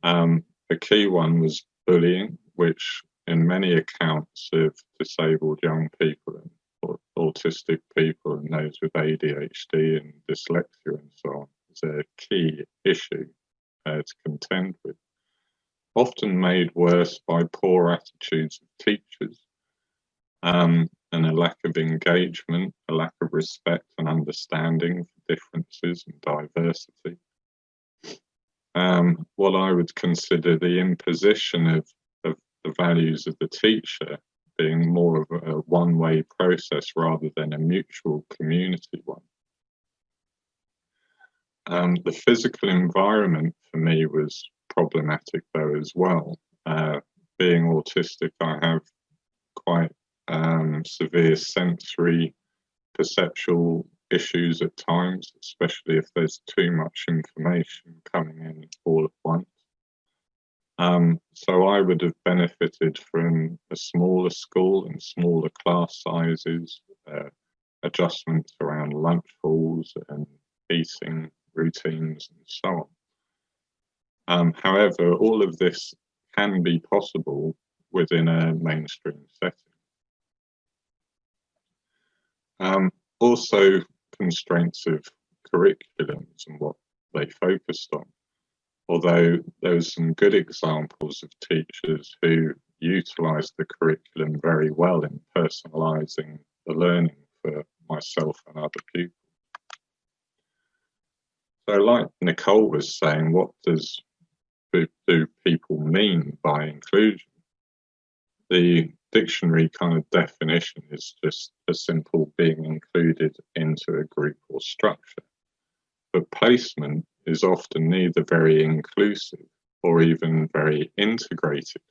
The key one was bullying, which in many accounts of disabled young people and autistic people and those with ADHD and dyslexia and so on, is a key issue to contend with. Often made worse by poor attitudes of teachers and a lack of engagement, a lack of respect and understanding for differences and diversity. What I would consider the imposition of the values of the teacher being more of a one-way process rather than a mutual community one. The physical environment for me was problematic though as well. Being autistic, I have quite severe sensory perceptual issues at times, especially if there's too much information coming in all at once. So I would have benefited from a smaller school and smaller class sizes, adjustments around lunch halls and eating routines and so on. However, all of this can be possible within a mainstream setting. Also, constraints of curriculums and what they focused on. Although there was some good examples of teachers who utilised the curriculum very well in personalising the learning for myself and other pupils. So like Nicole was saying, what do people mean by inclusion? The dictionary kind of definition is just a simple being included into a group or structure. But placement is often neither very inclusive or even very integrated.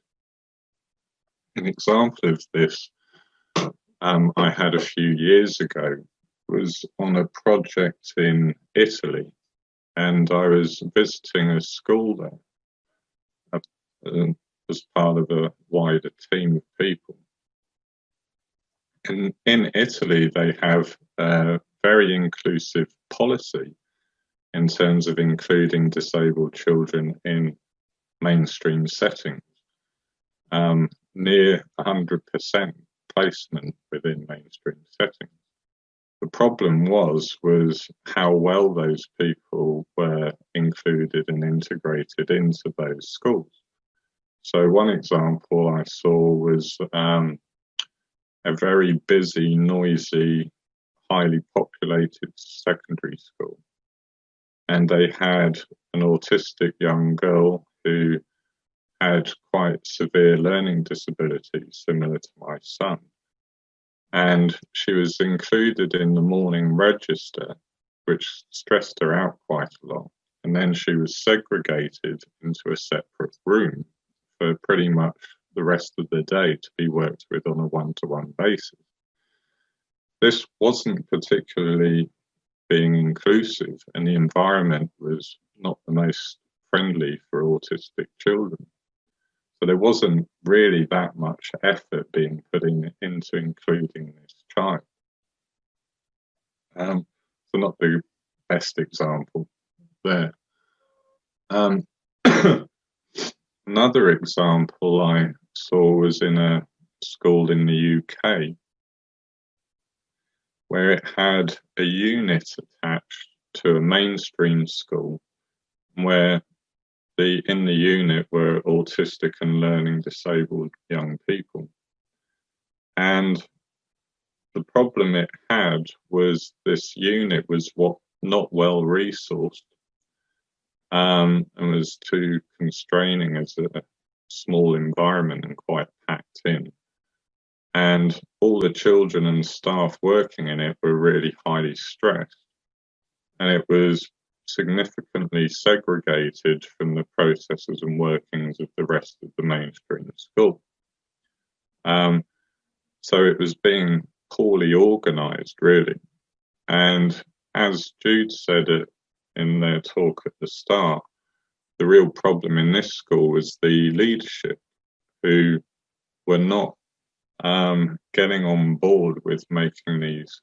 An example of this I had a few years ago was on a project in Italy, and I was visiting a school there as part of a wider team of people. In Italy, they have a very inclusive policy in terms of including disabled children in mainstream settings. Near 100% placement within mainstream settings. The problem was how well those people were included and integrated into those schools. So one example I saw was a very busy, noisy, highly populated secondary school. And they had an autistic young girl who had quite severe learning disabilities, similar to my son. And she was included in the morning register, which stressed her out quite a lot. And then she was segregated into a separate room for pretty much the rest of the day to be worked with on a one-to-one basis. This wasn't particularly being inclusive, and the environment was not the most friendly for autistic children. So there wasn't really that much effort being put into including this child. So not the best example there. Another example I saw was in a school in the UK where it had a unit attached to a mainstream school where in the unit were autistic and learning disabled young people. And the problem it had was this unit was not well resourced and was too constraining as a small environment and quite packed in. And all the children and staff working in it were really highly stressed. And it was significantly segregated from the processes and workings of the rest of the mainstream school. So it was being poorly organised, really. And as Jude said it in their talk at the start, the real problem in this school was the leadership, who were not getting on board with making these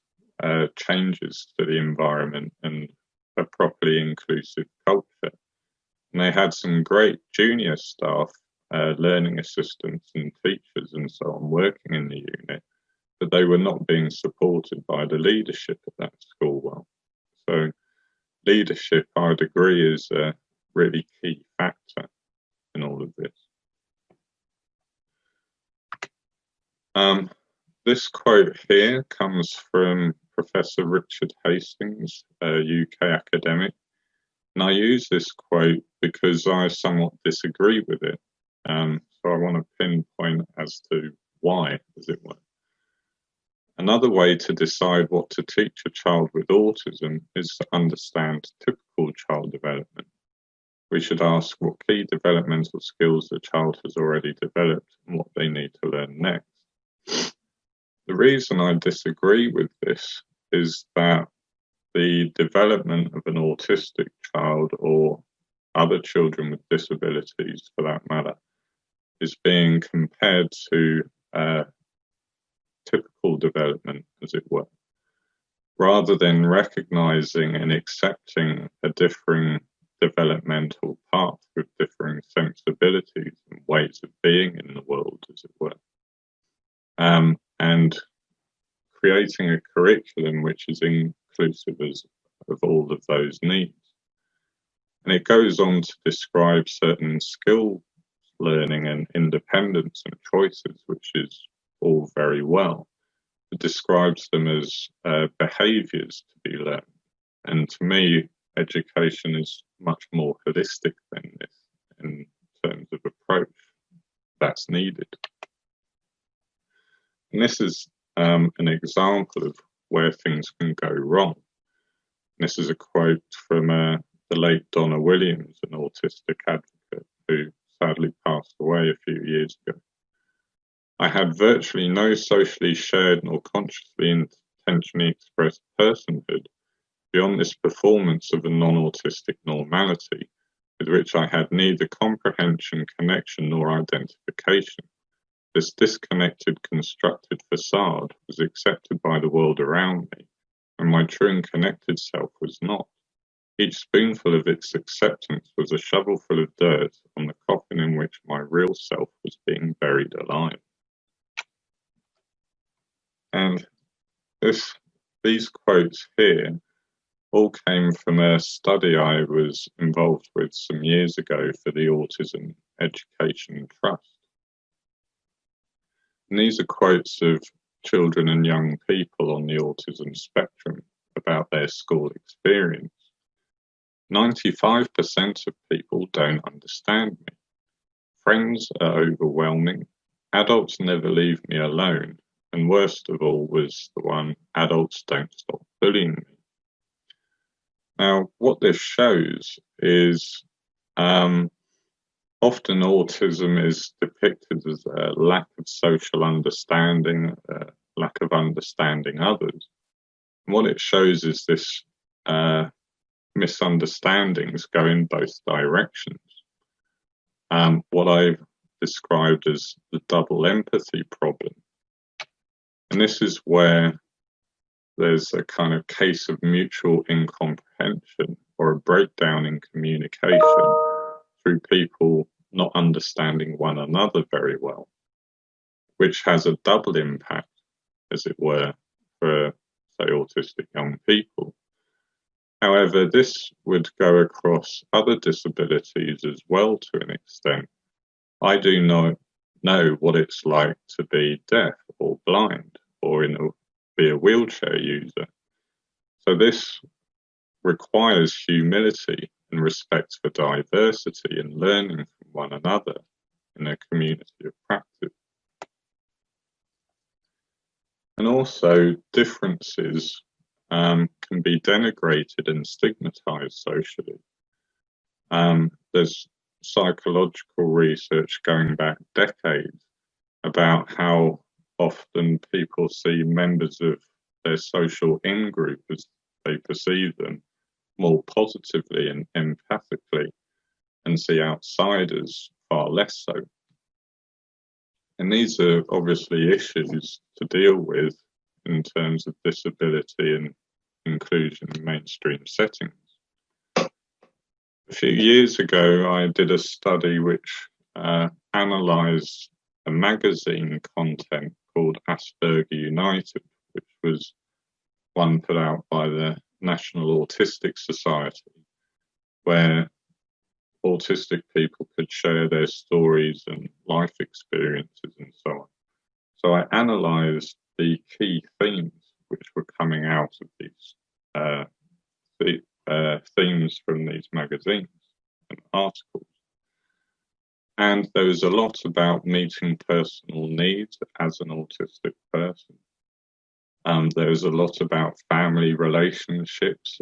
changes to the environment and a properly inclusive culture. And they had some great junior staff, learning assistants and teachers and so on working in the unit, but they were not being supported by the leadership at that school well. So leadership, I would agree, is a really key factor in all of this. This quote here comes from Professor Richard Hastings, a UK academic. And I use this quote because I somewhat disagree with it. So I want to pinpoint as to why, as it were. Another way to decide what to teach a child with autism is to understand typical child development. We should ask what key developmental skills the child has already developed and what they need to learn next. The reason I disagree with this is that the development of an autistic child, or other children with disabilities for that matter, is being compared to typical development, as it were. rather than recognizing and accepting a differing developmental path with differing sensibilities and ways of being in the world, as it were, and creating a curriculum which is inclusive of all of those needs. And it goes on to describe certain skill learning and independence and choices, which is all very well. It describes them as behaviours to be learned. And to me, education is much more holistic than this in terms of approach that's needed. And this is an example of where things can go wrong. This is a quote from the late Donna Williams, an autistic advocate who sadly passed away a few years ago. I had virtually no socially shared nor consciously intentionally expressed personhood beyond this performance of a non-autistic normality with which I had neither comprehension, connection, nor identification. This disconnected, constructed facade was accepted by the world around me, and my true and connected self was not. Each spoonful of its acceptance was a shovelful of dirt on the coffin in which my real self was being buried alive. And these quotes here all came from a study I was involved with some years ago for the Autism Education Trust. And these are quotes of children and young people on the autism spectrum about their school experience. 95% of people don't understand me. Friends are overwhelming. Adults never leave me alone. And worst of all was the one, adults don't stop bullying me. Now, what this shows is often autism is depicted as a lack of social understanding, lack of understanding others. And what it shows is this misunderstandings go in both directions. What I've described as the double empathy problem. And this is where there's a kind of case of mutual incomprehension or a breakdown in communication through people not understanding one another very well, which has a double impact, as it were, for, say, autistic young people. However, this would go across other disabilities as well to an extent. I do know what it's like to be deaf or blind or be a wheelchair user. So this requires humility and respect for diversity and learning from one another in a community of practice. And also differences can be denigrated and stigmatized socially. There's psychological research going back decades about how often people see members of their social in-group as they perceive them more positively and empathically, and see outsiders far less so. And these are obviously issues to deal with in terms of disability and inclusion in mainstream settings. A few years ago, I did a study which analysed a magazine content called Asperger United, which was one put out by the National Autistic Society, where autistic people could share their stories and life experiences and so on. So I analysed the key themes which were coming out of these themes from these magazines and articles. And there was a lot about meeting personal needs as an autistic person. There was a lot about family relationships,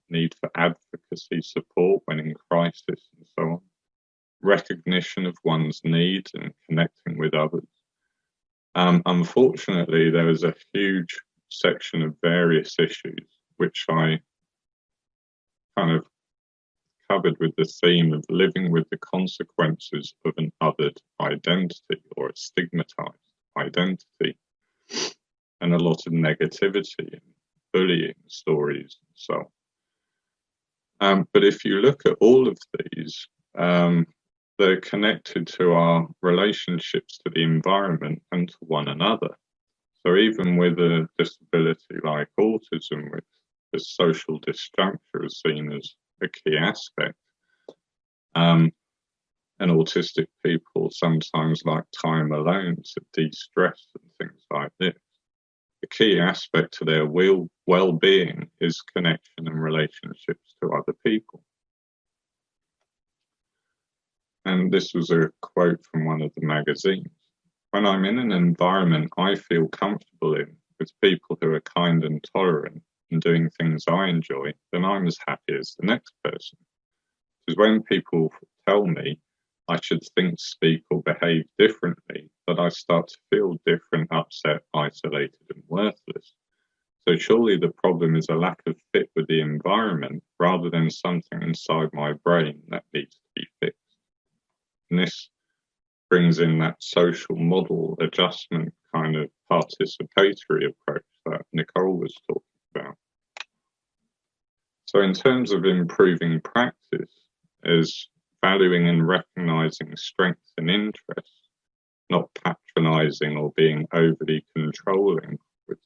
need for advocacy support when in crisis and so on, recognition of one's needs and connecting with others. Unfortunately, there was a huge section of various issues which I kind of covered with the theme of living with the consequences of an othered identity or a stigmatized identity, and a lot of negativity and bullying. bullying stories and so on. But if you look at all of these, they're connected to our relationships to the environment and to one another. So even with a disability like autism, which the social disjuncture is seen as a key aspect, and autistic people sometimes like time alone to de-stress and things like this. The key aspect to their well-being is connection and relationships to other people. And this was a quote from one of the magazines. When I'm in an environment I feel comfortable in, with people who are kind and tolerant and doing things I enjoy, then I'm as happy as the next person. Because when people tell me I should think, speak, or behave differently, that I start to feel different, upset, isolated, and worthless. So surely the problem is a lack of fit with the environment rather than something inside my brain that needs to be fixed. And this brings in that social model adjustment kind of participatory approach that Nicola was talking about. So in terms of improving practice, is valuing and recognizing strengths and interests, not patronizing or being overly controlling with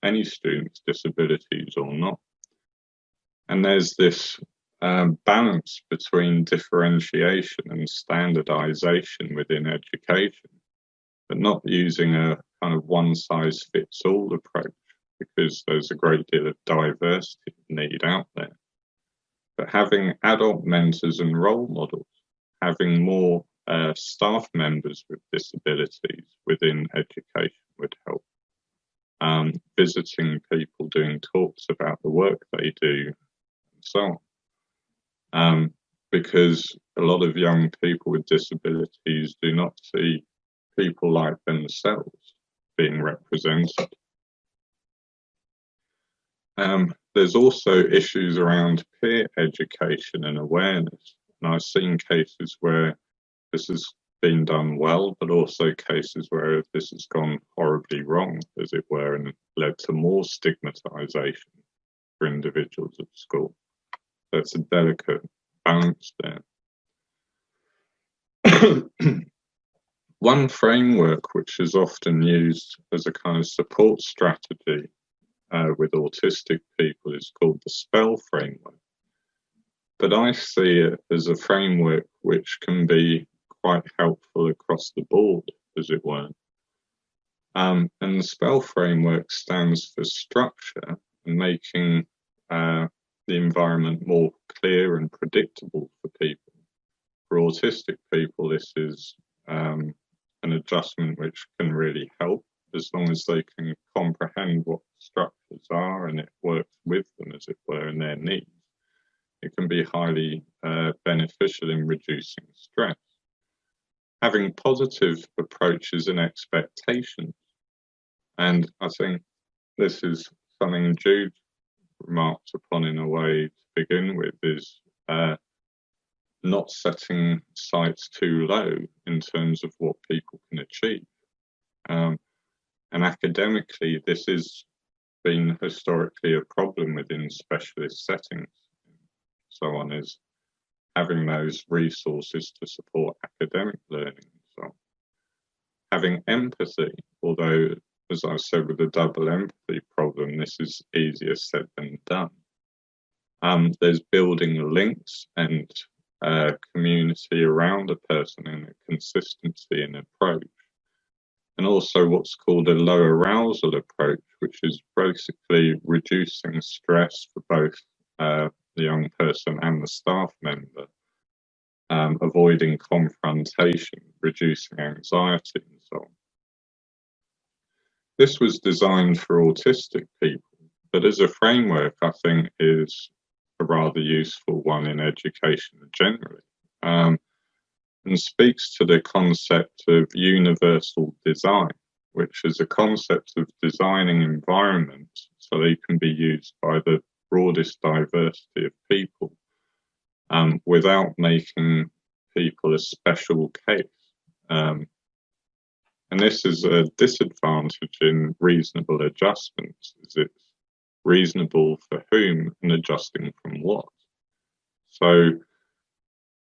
any students, disabilities or not. And there's this balance between differentiation and standardization within education, but not using a kind of one-size-fits-all approach, because there's a great deal of diversity need out there. But having adult mentors and role models, having more staff members with disabilities within education would help. Visiting people, doing talks about the work they do, and so on. Because a lot of young people with disabilities do not see people like themselves being represented. There's also issues around peer education and awareness. And I've seen cases where this has been done well, but also cases where this has gone horribly wrong, as it were, and led to more stigmatization for individuals at school. So it's a delicate balance there. One framework which is often used as a kind of support strategy with autistic people is called the SPELL framework. But I see it as a framework which can be quite helpful across the board, as it were. And the SPELL framework stands for structure and making the environment more clear and predictable for people. For autistic people, this is an adjustment which can really help, as long as they can comprehend what structures are and it works with them, as it were, and their needs. It can be highly beneficial in reducing stress. Having positive approaches and expectations. And I think this is something Jude remarked upon in a way to begin with, is not setting sights too low in terms of what people can achieve. And academically, this has been historically a problem within specialist settings. So on, is having those resources to support academic learning. So having empathy, although, as I said, with the double empathy problem, this is easier said than done. There's building links and community around a person and a consistency in approach. And also what's called a low arousal approach, which is basically reducing stress for both the young person and the staff member, avoiding confrontation, reducing anxiety, and so on. This was designed for autistic people, but as a framework, I think is a rather useful one in education generally. And speaks to the concept of universal design, which is a concept of designing environments so they can be used by the broadest diversity of people, without making people a special case. And this is a disadvantage in reasonable adjustments, as it's reasonable for whom, and adjusting from what. So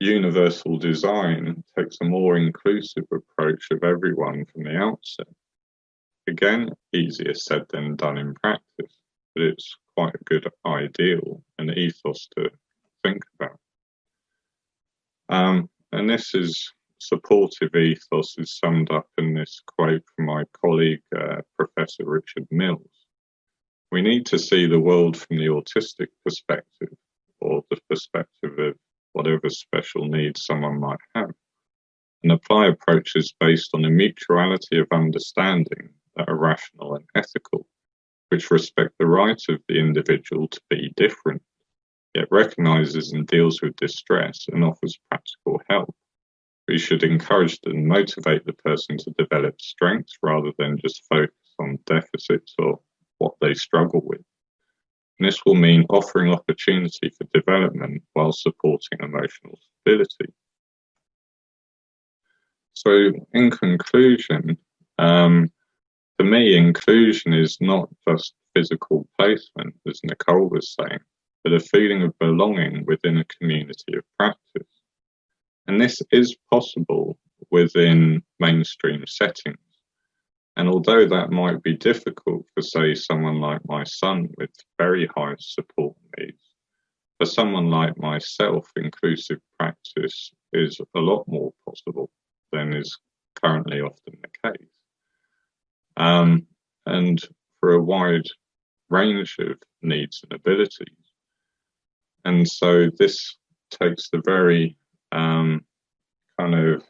universal design takes a more inclusive approach of everyone from the outset. Again, easier said than done in practice, but it's quite a good ideal and ethos to think about. And this is supportive ethos is summed up in this quote from my colleague, Professor Richard Mills. We need to see the world from the autistic perspective, or the perspective of whatever special needs someone might have, and apply approaches based on a mutuality of understanding that are rational and ethical, which respect the right of the individual to be different, yet recognises and deals with distress and offers practical help. We should encourage and motivate the person to develop strengths rather than just focus on deficits or what they struggle with. And this will mean offering opportunity for development while supporting emotional stability. So in conclusion, for me, inclusion is not just physical placement, as Nicole was saying, but a feeling of belonging within a community of practice. And this is possible within mainstream settings. And although that might be difficult for, say, someone like my son with very high support needs, for someone like myself, inclusive practice is a lot more possible than is currently often the case. And for a wide range of needs and abilities. And so this takes the very kind of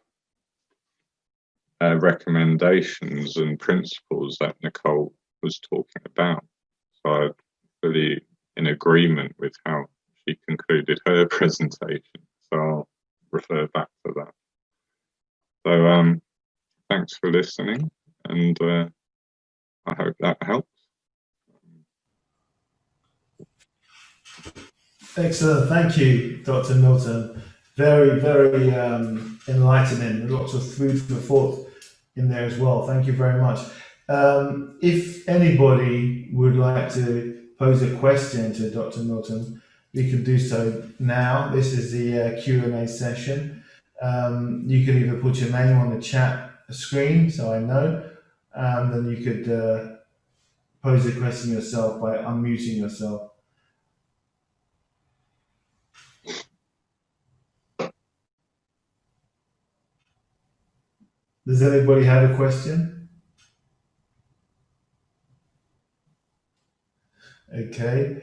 recommendations and principles that Nicole was talking about. So I'm fully in agreement with how she concluded her presentation. So I'll refer back to that. So thanks for listening, and I hope that helps. Excellent. Thank you, Dr. Milton. Very, very enlightening. Lots of food for thought in there as well. Thank you very much. If anybody would like to pose a question to Dr. Milton, you can do so now. This is the Q&A session. You can either put your name on the chat screen so I know, then you could pose a question yourself by unmuting yourself. Does anybody have a question? Okay.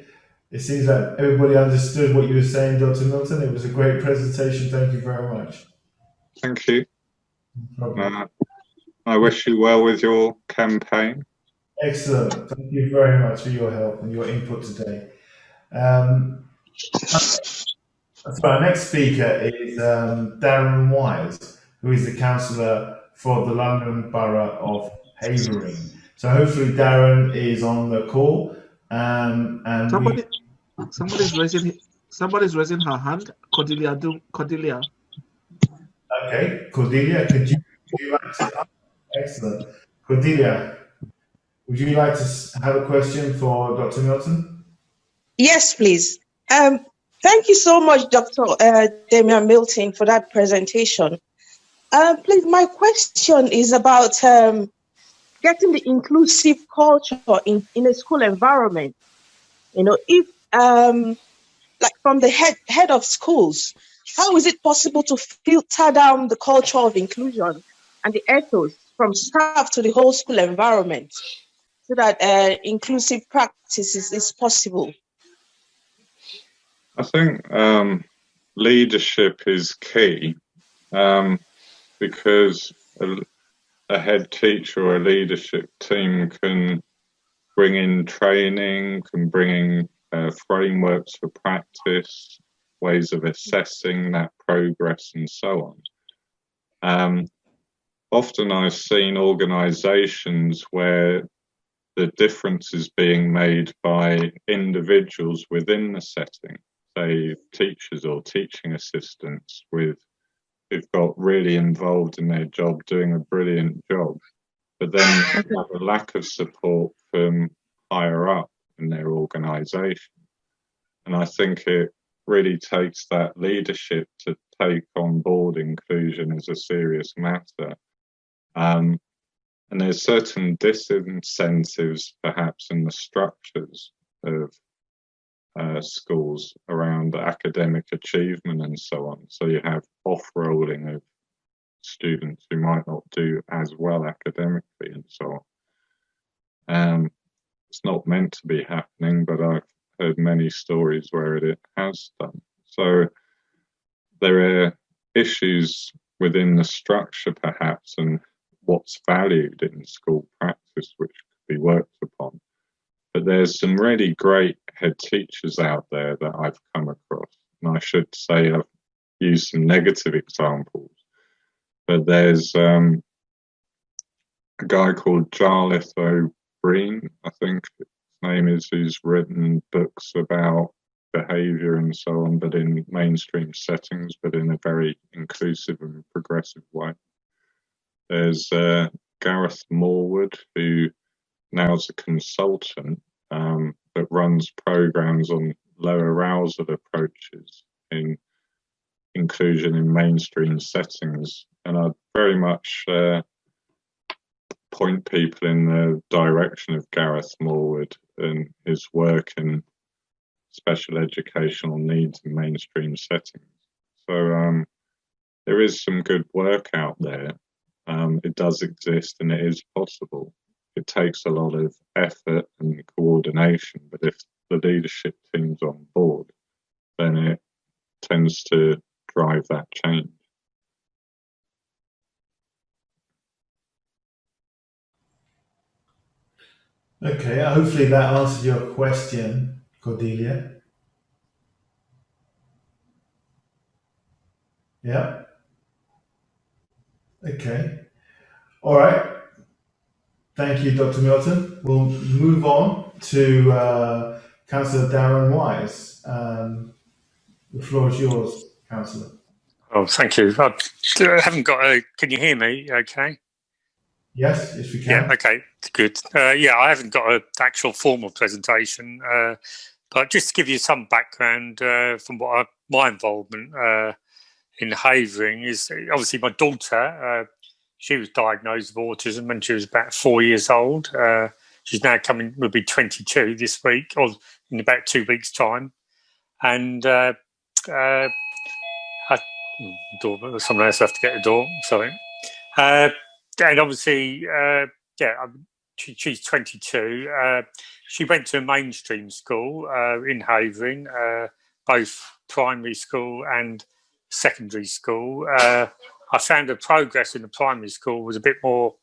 It seems like everybody understood what you were saying, Dr. Milton. It was a great presentation. Thank you very much. Thank you. No problem. I wish you well with your campaign. Excellent. Thank you very much for your help and your input today. So our next speaker is Darren Wise, who is the councillor for the London Borough of Havering. So hopefully Darren is on the call. And somebody's raising her hand. Cordelia. Okay, Cordelia, would you like to? Excellent. Cordelia, would you like to have a question for Dr. Milton? Yes, please. Thank you so much, Dr. Damian Milton, for that presentation. Please, my question is about getting the inclusive culture in a school environment. You know, if like from the head of schools, how is it possible to filter down the culture of inclusion and the ethos from staff to the whole school environment so that inclusive practices is possible? I think leadership is key, because a head teacher or a leadership team can bring in training, can bring in frameworks for practice, ways of assessing that progress, and so on. Often I've seen organisations where the difference is being made by individuals within the setting, say teachers or teaching assistants who've got really involved in their job, doing a brilliant job, but then have a lack of support from higher up in their organisation. And I think it really takes that leadership to take on board inclusion as a serious matter. And there's certain disincentives perhaps in the structures of schools around academic achievement and so on. So you have off-rolling of students who might not do as well academically and so on. It's not meant to be happening, but I've heard many stories where it has done. So there are issues within the structure perhaps and what's valued in school practice which could be worked upon. But there's some really great head teachers out there that I've come across. And I should say I've used some negative examples. But there's a guy called Jarlath O'Brien, I think his name is, who's written books about behaviour and so on, but in mainstream settings, but in a very inclusive and progressive way. There's Gareth Morwood, who now is a consultant, but runs programs on low arousal approaches in inclusion in mainstream settings. And I'd very much point people in the direction of Gareth Morwood and his work in special educational needs in mainstream settings. So there is some good work out there. It does exist and it is possible. It takes a lot of effort and coordination, but if the leadership team's on board, then it tends to drive that change. Okay, hopefully that answered your question, Cordelia. Yeah. Okay. All right. Thank you, Dr. Milton. We'll move on to Councillor Darren Wise. The floor is yours, Councillor. Oh, thank you. I haven't got a. Can you hear me? Okay. Yes, we can. Yeah. Okay. Good. Yeah, I haven't got an actual formal presentation, but just to give you some background from what my involvement in Havering is. Obviously, my daughter. She was diagnosed with autism when she was about 4 years old. She's now will be 22 this week, or in about 2 weeks' time. And someone else have to get the door. Sorry. And obviously, she's 22. She went to a mainstream school in Havering, both primary school and secondary school. I found her progress in the primary school was a bit more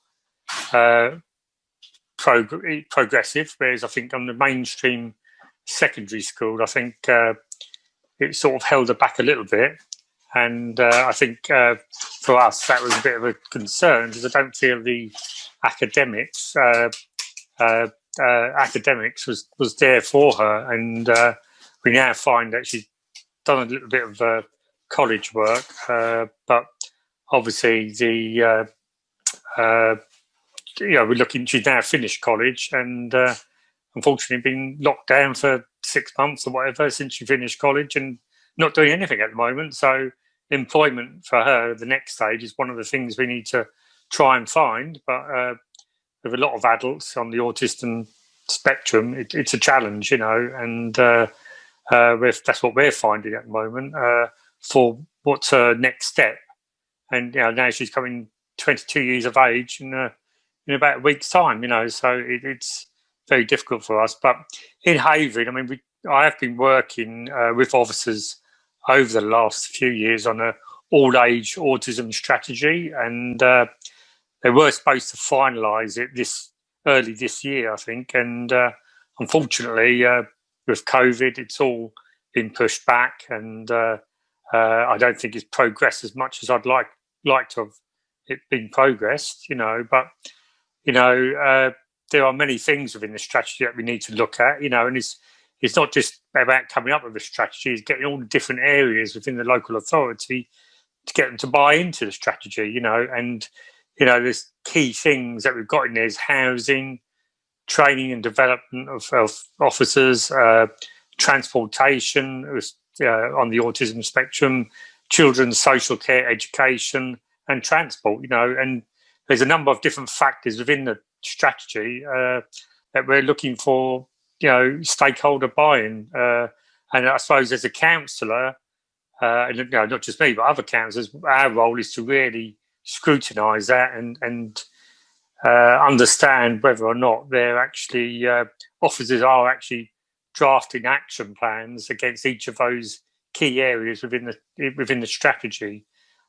progressive, whereas I think on the mainstream secondary school, I think it sort of held her back a little bit. And I think for us, that was a bit of a concern because I don't feel the academics was there for her. And we now find that she's done a little bit of college work, but obviously we're looking. She's now finished college, and unfortunately been locked down for 6 months or whatever since she finished college, and not doing anything at the moment. So employment for her, the next stage, is one of the things we need to try and find. But with a lot of adults on the autism spectrum, it's a challenge, and that's what we're finding at the moment for what's her next step. And now she's coming 22 years of age in about a week's time, so it's very difficult for us. But in Havering, I mean, I have been working with officers over the last few years on an all-age autism strategy, and they were supposed to finalise it early this year, I think. And unfortunately, with COVID, it's all been pushed back, and I don't think it's progressed as much as I'd like to have it been progressed, but there are many things within the strategy that we need to look at, and it's not just about coming up with a strategy, it's getting all the different areas within the local authority to get them to buy into the strategy, and there's key things that we've got in there is housing, training and development of officers, transportation on the autism spectrum, children's social care, education, and transport. And there's a number of different factors within the strategy that we're looking for, stakeholder buy-in. And I suppose as a counsellor, and not just me, but other counsellors, our role is to really scrutinise that and understand whether or not they're actually officers are actually drafting action plans against each of those key areas within the strategy.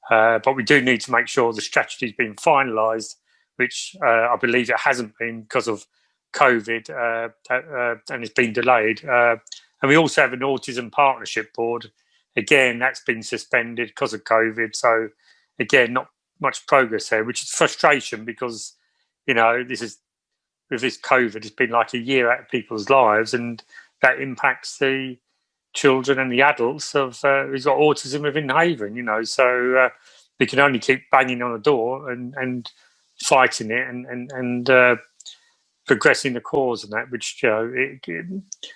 But we do need to make sure the strategy has been finalised, which I believe it hasn't been because of COVID, and it's been delayed. And we also have an autism partnership board. Again, that's been suspended because of COVID. So again, not much progress there, which is frustration because, this is with this COVID, it's been like a year out of people's lives, and that impacts the children and the adults of who's got autism within Havering. So we can only keep banging on the door and fighting it and progressing the cause and that, which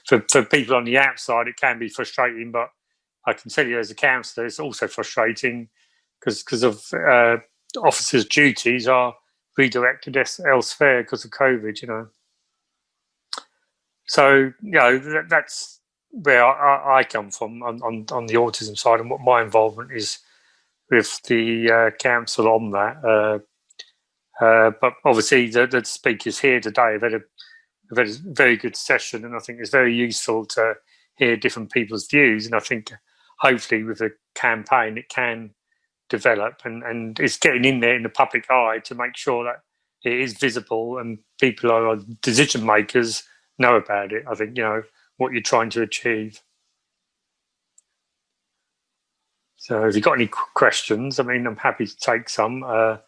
for people on the outside it can be frustrating, but I can tell you as a counsellor it's also frustrating because of officers' duties are redirected elsewhere because of COVID. So that's where I come from on the autism side, and what my involvement is with the council on that. But obviously the speakers here today have had a very good session, and I think it's very useful to hear different people's views. And I think hopefully with the campaign it can develop, and it's getting in there in the public eye to make sure that it is visible and people are decision makers know about it. I think what you're trying to achieve. So if you've got any questions, I'm happy to take some. But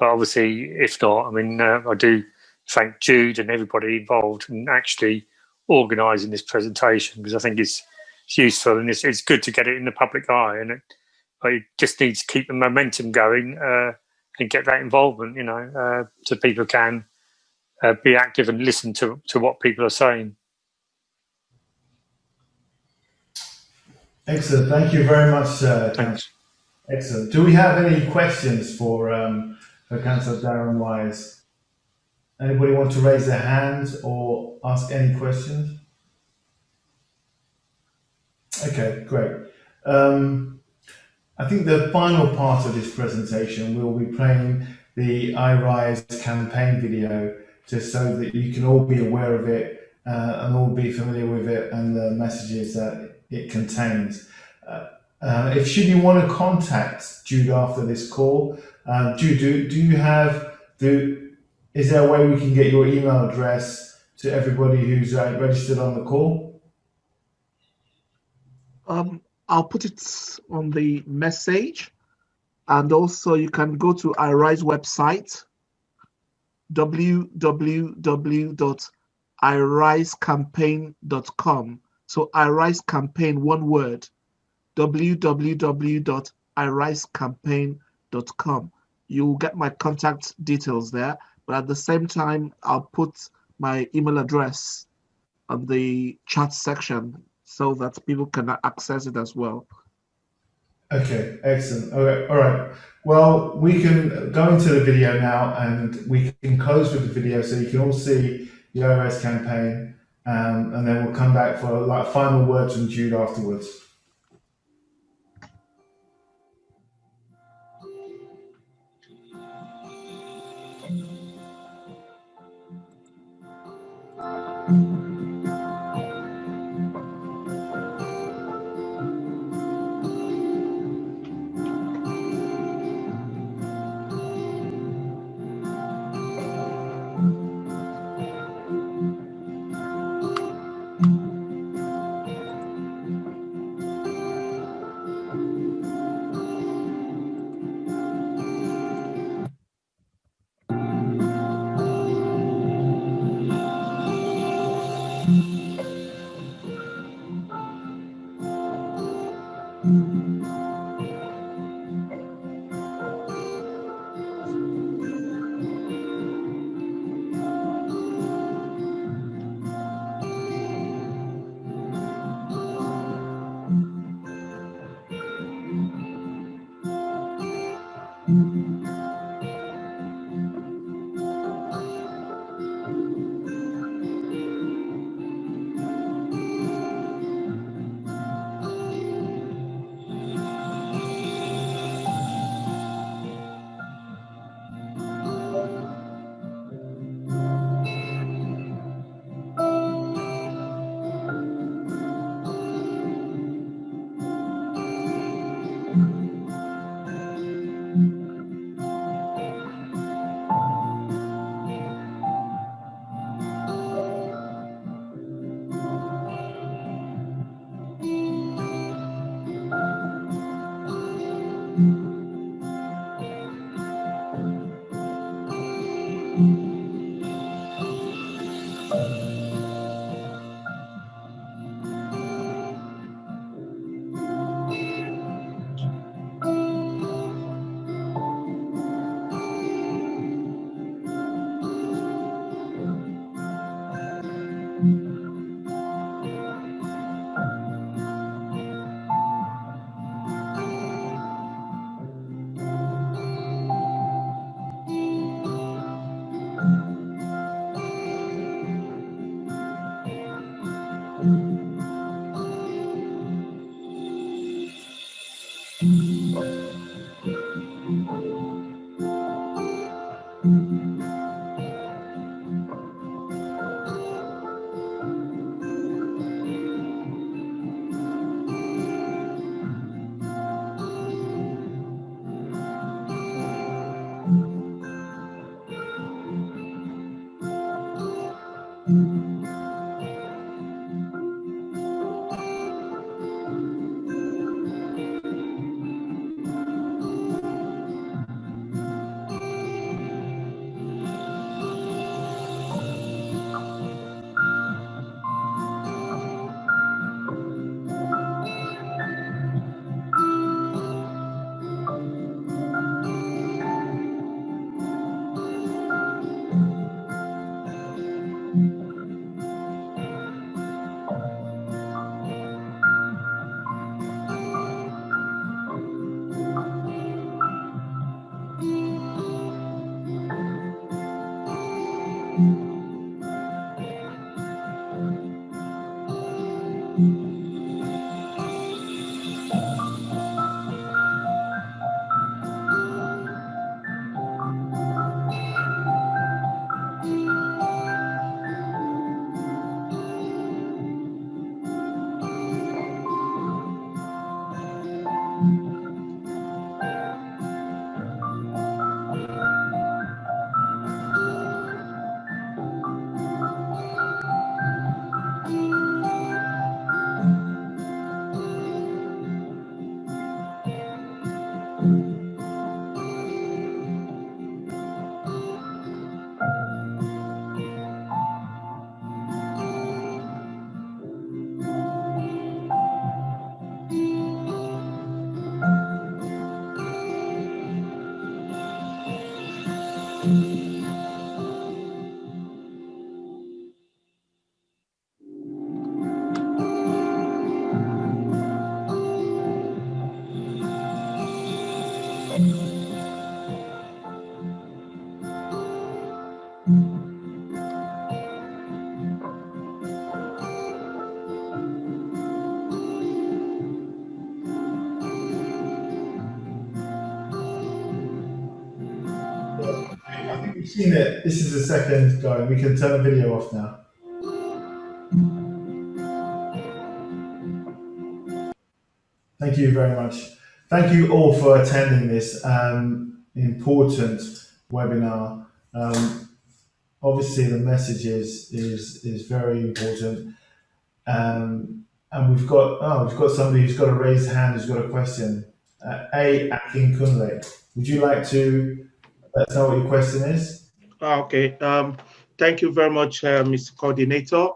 obviously, if not, I do thank Jude and everybody involved in actually organising this presentation, because I think it's useful and it's good to get it in the public eye, and it just needs to keep the momentum going and get that involvement, so people can be active and listen to what people are saying. Excellent. Thank you very much, Thanks. Excellent. Do we have any questions for Councillor Darren Wise? Anybody want to raise their hand or ask any questions? Okay, great. I think the final part of this presentation will be playing the iRise campaign video, just so that you can all be aware of it and all be familiar with it and the messages that it contains. If should you want to contact Jude after this call, Jude, is there a way we can get your email address to everybody who's registered on the call? I'll put it on the message, and also you can go to iRise website, www.irisecampaign.com. So iRise campaign, one word, www.irisecampaign.com. You'll get my contact details there, but at the same time, I'll put my email address on the chat section so that people can access it as well. Okay, excellent. Okay, all right. Well, we can go into the video now, and we can close with the video so you can all see the iRise campaign, and then we'll come back for final words from Jude afterwards. I think we've seen it. This is the second guy. We can turn the video off now. Thank you very much. Thank you all for attending this important webinar. Obviously, the message is very important, and we've got somebody who's got a raised hand, who's got a question. A. Akin Kunle, would you like to let us know what your question is? Okay. Thank you very much, Mr. Coordinator.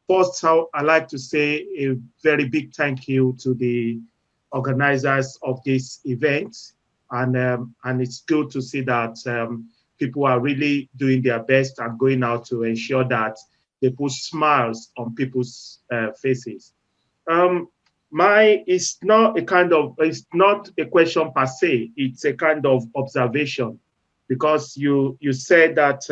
First, I'd like to say a very big thank you to the organizers of this event, and it's good to see that people are really doing their best and going out to ensure that they put smiles on people's faces. It's not a question per se, it's a kind of observation, because you said that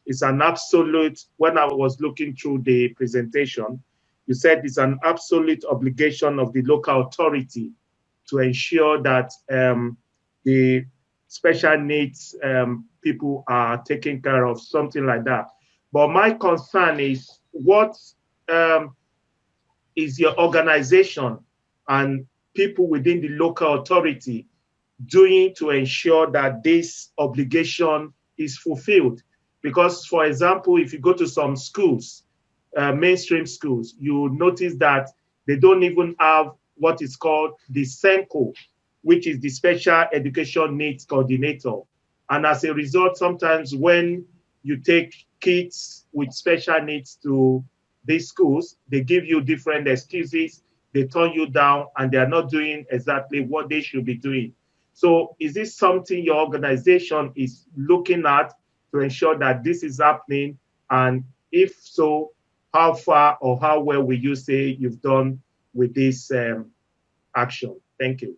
it's an absolute, when I was looking through the presentation, you said it's an absolute obligation of the local authority to ensure that the special needs people are taken care of, something like that. But my concern is, what is your organization and people within the local authority doing to ensure that this obligation is fulfilled? Because, for example, if you go to some schools, mainstream schools, you notice that they don't even have what is called the SENCO, which is the Special Education Needs Coordinator. And as a result, sometimes when you take kids with special needs to these schools, they give you different excuses, they turn you down, and they are not doing exactly what they should be doing. So is this something your organization is looking at to ensure that this is happening? And if so, how far or how well will you say you've done with this action? Thank you.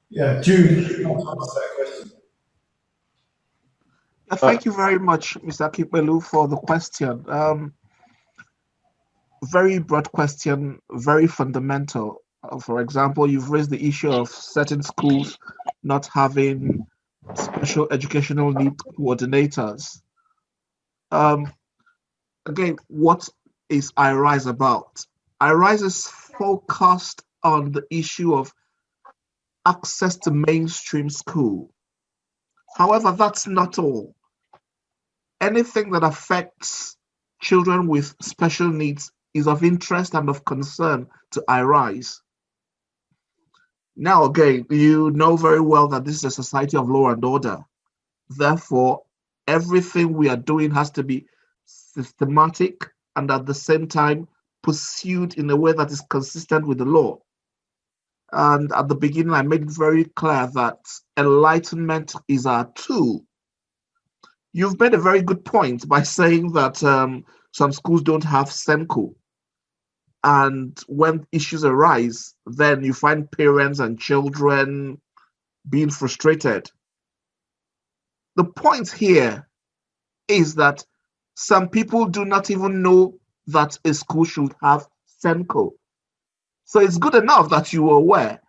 Yeah, Jude, you want to answer that question? Thank you very much, Mr. Kipelu, for the question. Very broad question, very fundamental. For example, you've raised the issue of certain schools not having special educational need coordinators. Again, what is iRise about? iRise is focused on the issue of access to mainstream school. However, that's not all. Anything that affects children with special needs is of interest and of concern to iRise. Now, again, you know very well that this is a society of law and order. Therefore, everything we are doing has to be systematic and at the same time pursued in a way that is consistent with the law. And at the beginning, I made it very clear that enlightenment is our tool. You've made a very good point by saying that some schools don't have SENCO. And when issues arise, then you find parents and children being frustrated. The point here is that some people do not even know that a school should have SENCO. So it's good enough that you are aware.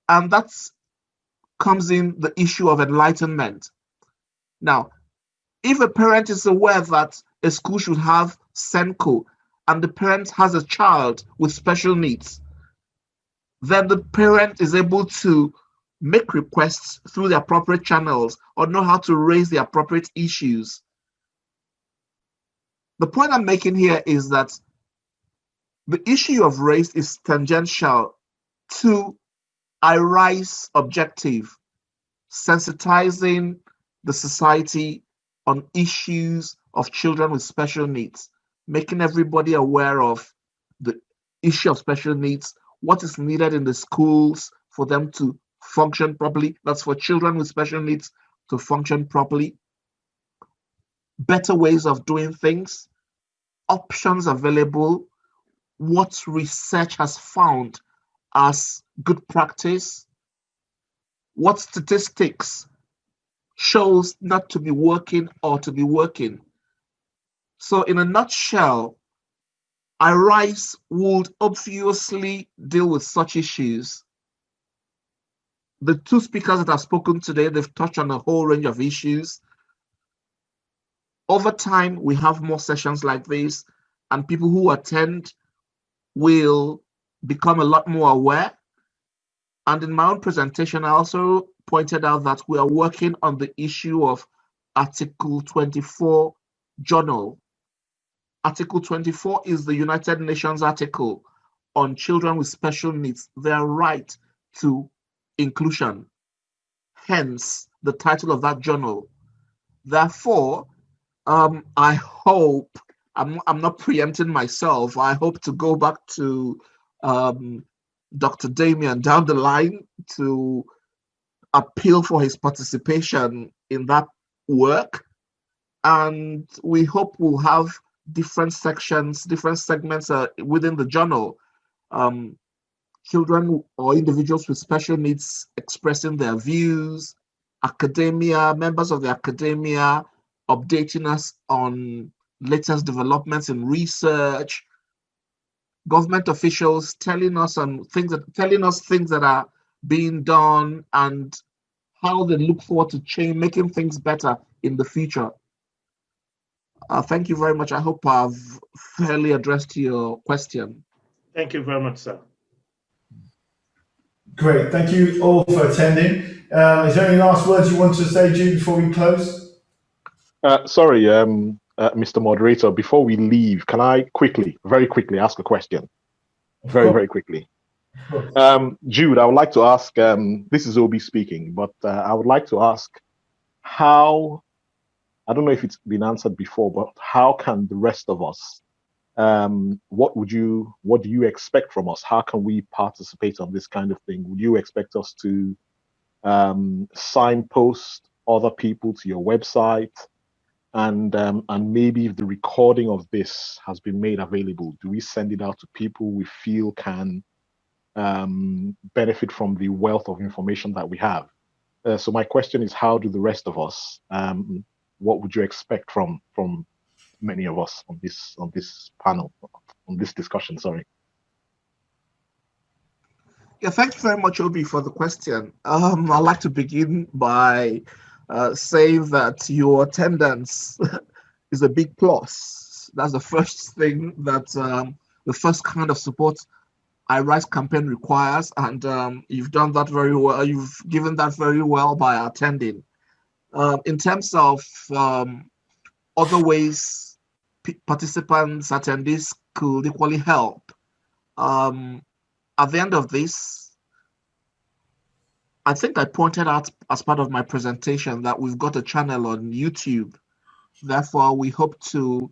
And that comes in the issue of enlightenment. Now, if a parent is aware that a school should have SENCO and the parent has a child with special needs, then the parent is able to make requests through the appropriate channels or know how to raise the appropriate issues. The point I'm making here is that the issue of race is tangential to iRise objective, sensitizing the society on issues of children with special needs, making everybody aware of the issue of special needs, what is needed in the schools for them to function properly. That's for children with special needs to function properly. Better ways of doing things, options available, what research has found as good practice, what statistics shows not to be working or to be working. So in a nutshell, iRise would obviously deal with such issues. The two speakers that have spoken today, they've touched on a whole range of issues. Over time, we have more sessions like this, and people who attend will become a lot more aware. And in my own presentation, I also pointed out that we are working on the issue of Article 24 journal. Article 24 is the United Nations article on children with special needs, their right to inclusion. Hence, the title of that journal. Therefore, I hope, I'm not preempting myself, I hope to go back to Dr. Damian down the line to appeal for his participation in that work. And we hope we'll have different sections, different segments within the journal. Children or individuals with special needs expressing their views, academia, members of the academia updating us on latest developments in research, government officials telling us things that are being done and how they look forward to change, making things better in the future. Thank you very much. I hope I've fairly addressed your question. Thank you very much, sir. Great. Thank you all for attending. Is there any last words you want to say, Jude, before we close? Sorry, Mr. Moderator, before we leave, can I very quickly ask a question? Very quickly. Jude, I would like to ask, this is Obi speaking, but I would like to ask how I don't know if it's been answered before, but how can the rest of us, what do you expect from us? How can we participate on this kind of thing? Would you expect us to signpost other people to your website? And maybe if the recording of this has been made available, do we send it out to people we feel can benefit from the wealth of information that we have? So my question is, how do the rest of us? What would you expect from many of us on this panel, on this discussion? Sorry. Yeah, thank you very much, Obi, for the question. I'd like to begin by saying that your attendance is a big plus. That's the first thing that the first kind of support iRise campaign requires, and you've done that very well. You've given that very well by attending. In terms of other ways participants, attendees could equally help, at the end of this, I think I pointed out as part of my presentation that we've got a channel on YouTube. Therefore, we hope to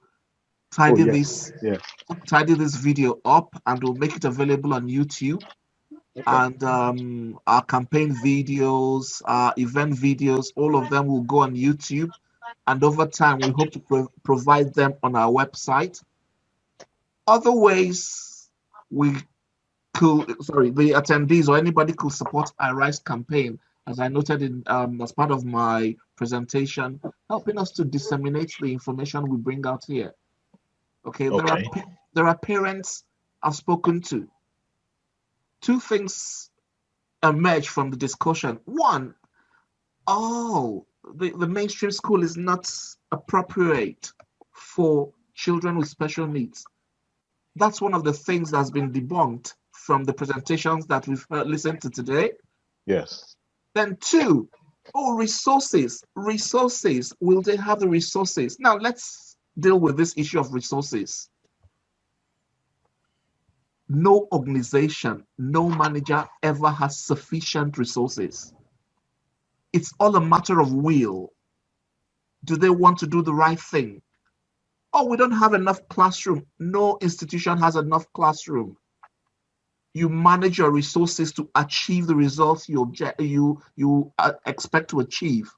tidy this video up, and we'll make it available on YouTube. Okay. And our campaign videos, our event videos, all of them will go on YouTube. And over time, we hope to provide them on our website. Other ways the attendees or anybody could support iRise campaign, as I noted in as part of my presentation, helping us to disseminate the information we bring out here. Okay. There are parents I've spoken to. Two things emerge from the discussion. One, the mainstream school is not appropriate for children with special needs. That's one of the things that's been debunked from the presentations that we've listened to today. Yes. Then two, resources. Resources. Will they have the resources? Now let's deal with this issue of resources. No organization, no manager ever has sufficient resources. It's all a matter of will. Do they want to do the right thing? We don't have enough classroom. No institution has enough classroom. You manage your resources to achieve the results you expect to achieve.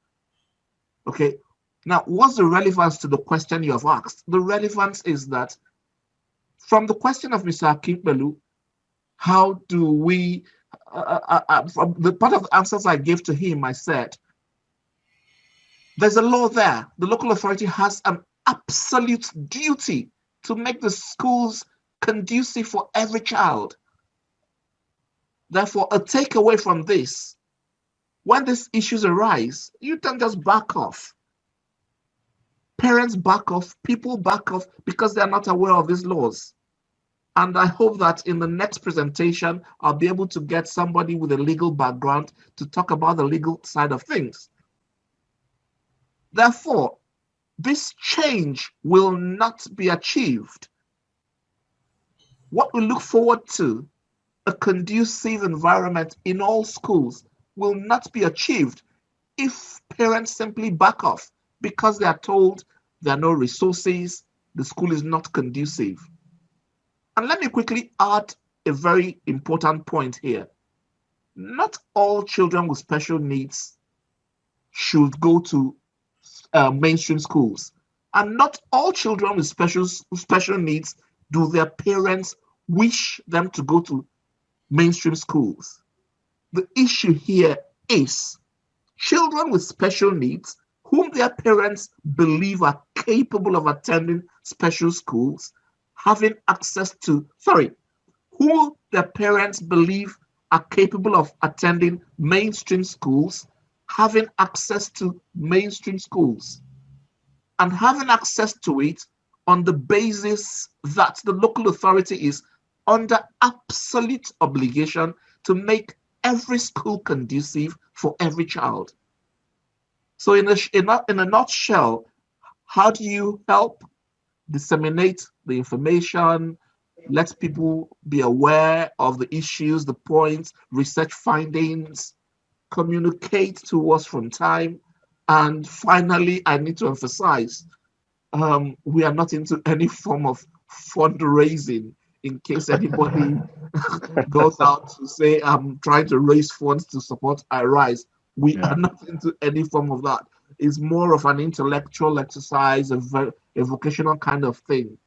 Okay. Now, what's the relevance to the question you have asked? The relevance is that from the question of Mr. Akimpelu, how do we, from the part of the answers I gave to him, I said, there's a law there. The local authority has an absolute duty to make the schools conducive for every child. Therefore, a takeaway from this, when these issues arise, you don't just back off. Parents back off, people back off because they're not aware of these laws. And I hope that in the next presentation, I'll be able to get somebody with a legal background to talk about the legal side of things. Therefore, this change will not be achieved. What we look forward to, a conducive environment in all schools, will not be achieved if parents simply back off because they are told there are no resources, the school is not conducive. And let me quickly add a very important point here. Not all children with special needs should go to mainstream schools. And not all children with special needs do their parents wish them to go to mainstream schools. The issue here is children with special needs whom their parents believe are capable of attending special schools, who their parents believe are capable of attending mainstream schools, having access to mainstream schools, and having access to it on the basis that the local authority is under absolute obligation to make every school conducive for every child. So in a nutshell, how do you help disseminate the information, let people be aware of the issues, the points, research findings, communicate to us from time, And finally, I need to emphasize, we are not into any form of fundraising in case anybody goes out to say, I'm trying to raise funds to support iRise. We are not into any form of that. It's more of an intellectual exercise, a vocational kind of thing.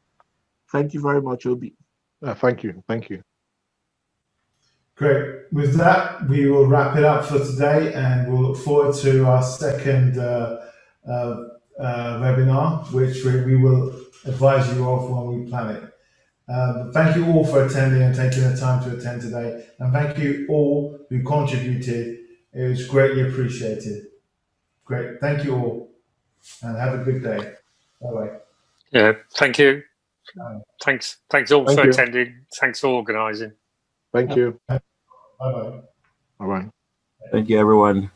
Thank you very much, Obi. Thank you. Thank you. Great. With that, we will wrap it up for today, and we'll look forward to our second webinar, which we will advise you of when we plan it. Thank you all for attending and taking the time to attend today, and thank you all who contributed. It was greatly appreciated. Great. Thank you all, and have a good day. Bye-bye. Yeah, thank you. Thanks all Thank for you. attending. Thanks for organising. Thank you. Bye-bye. All right. Thank you, everyone.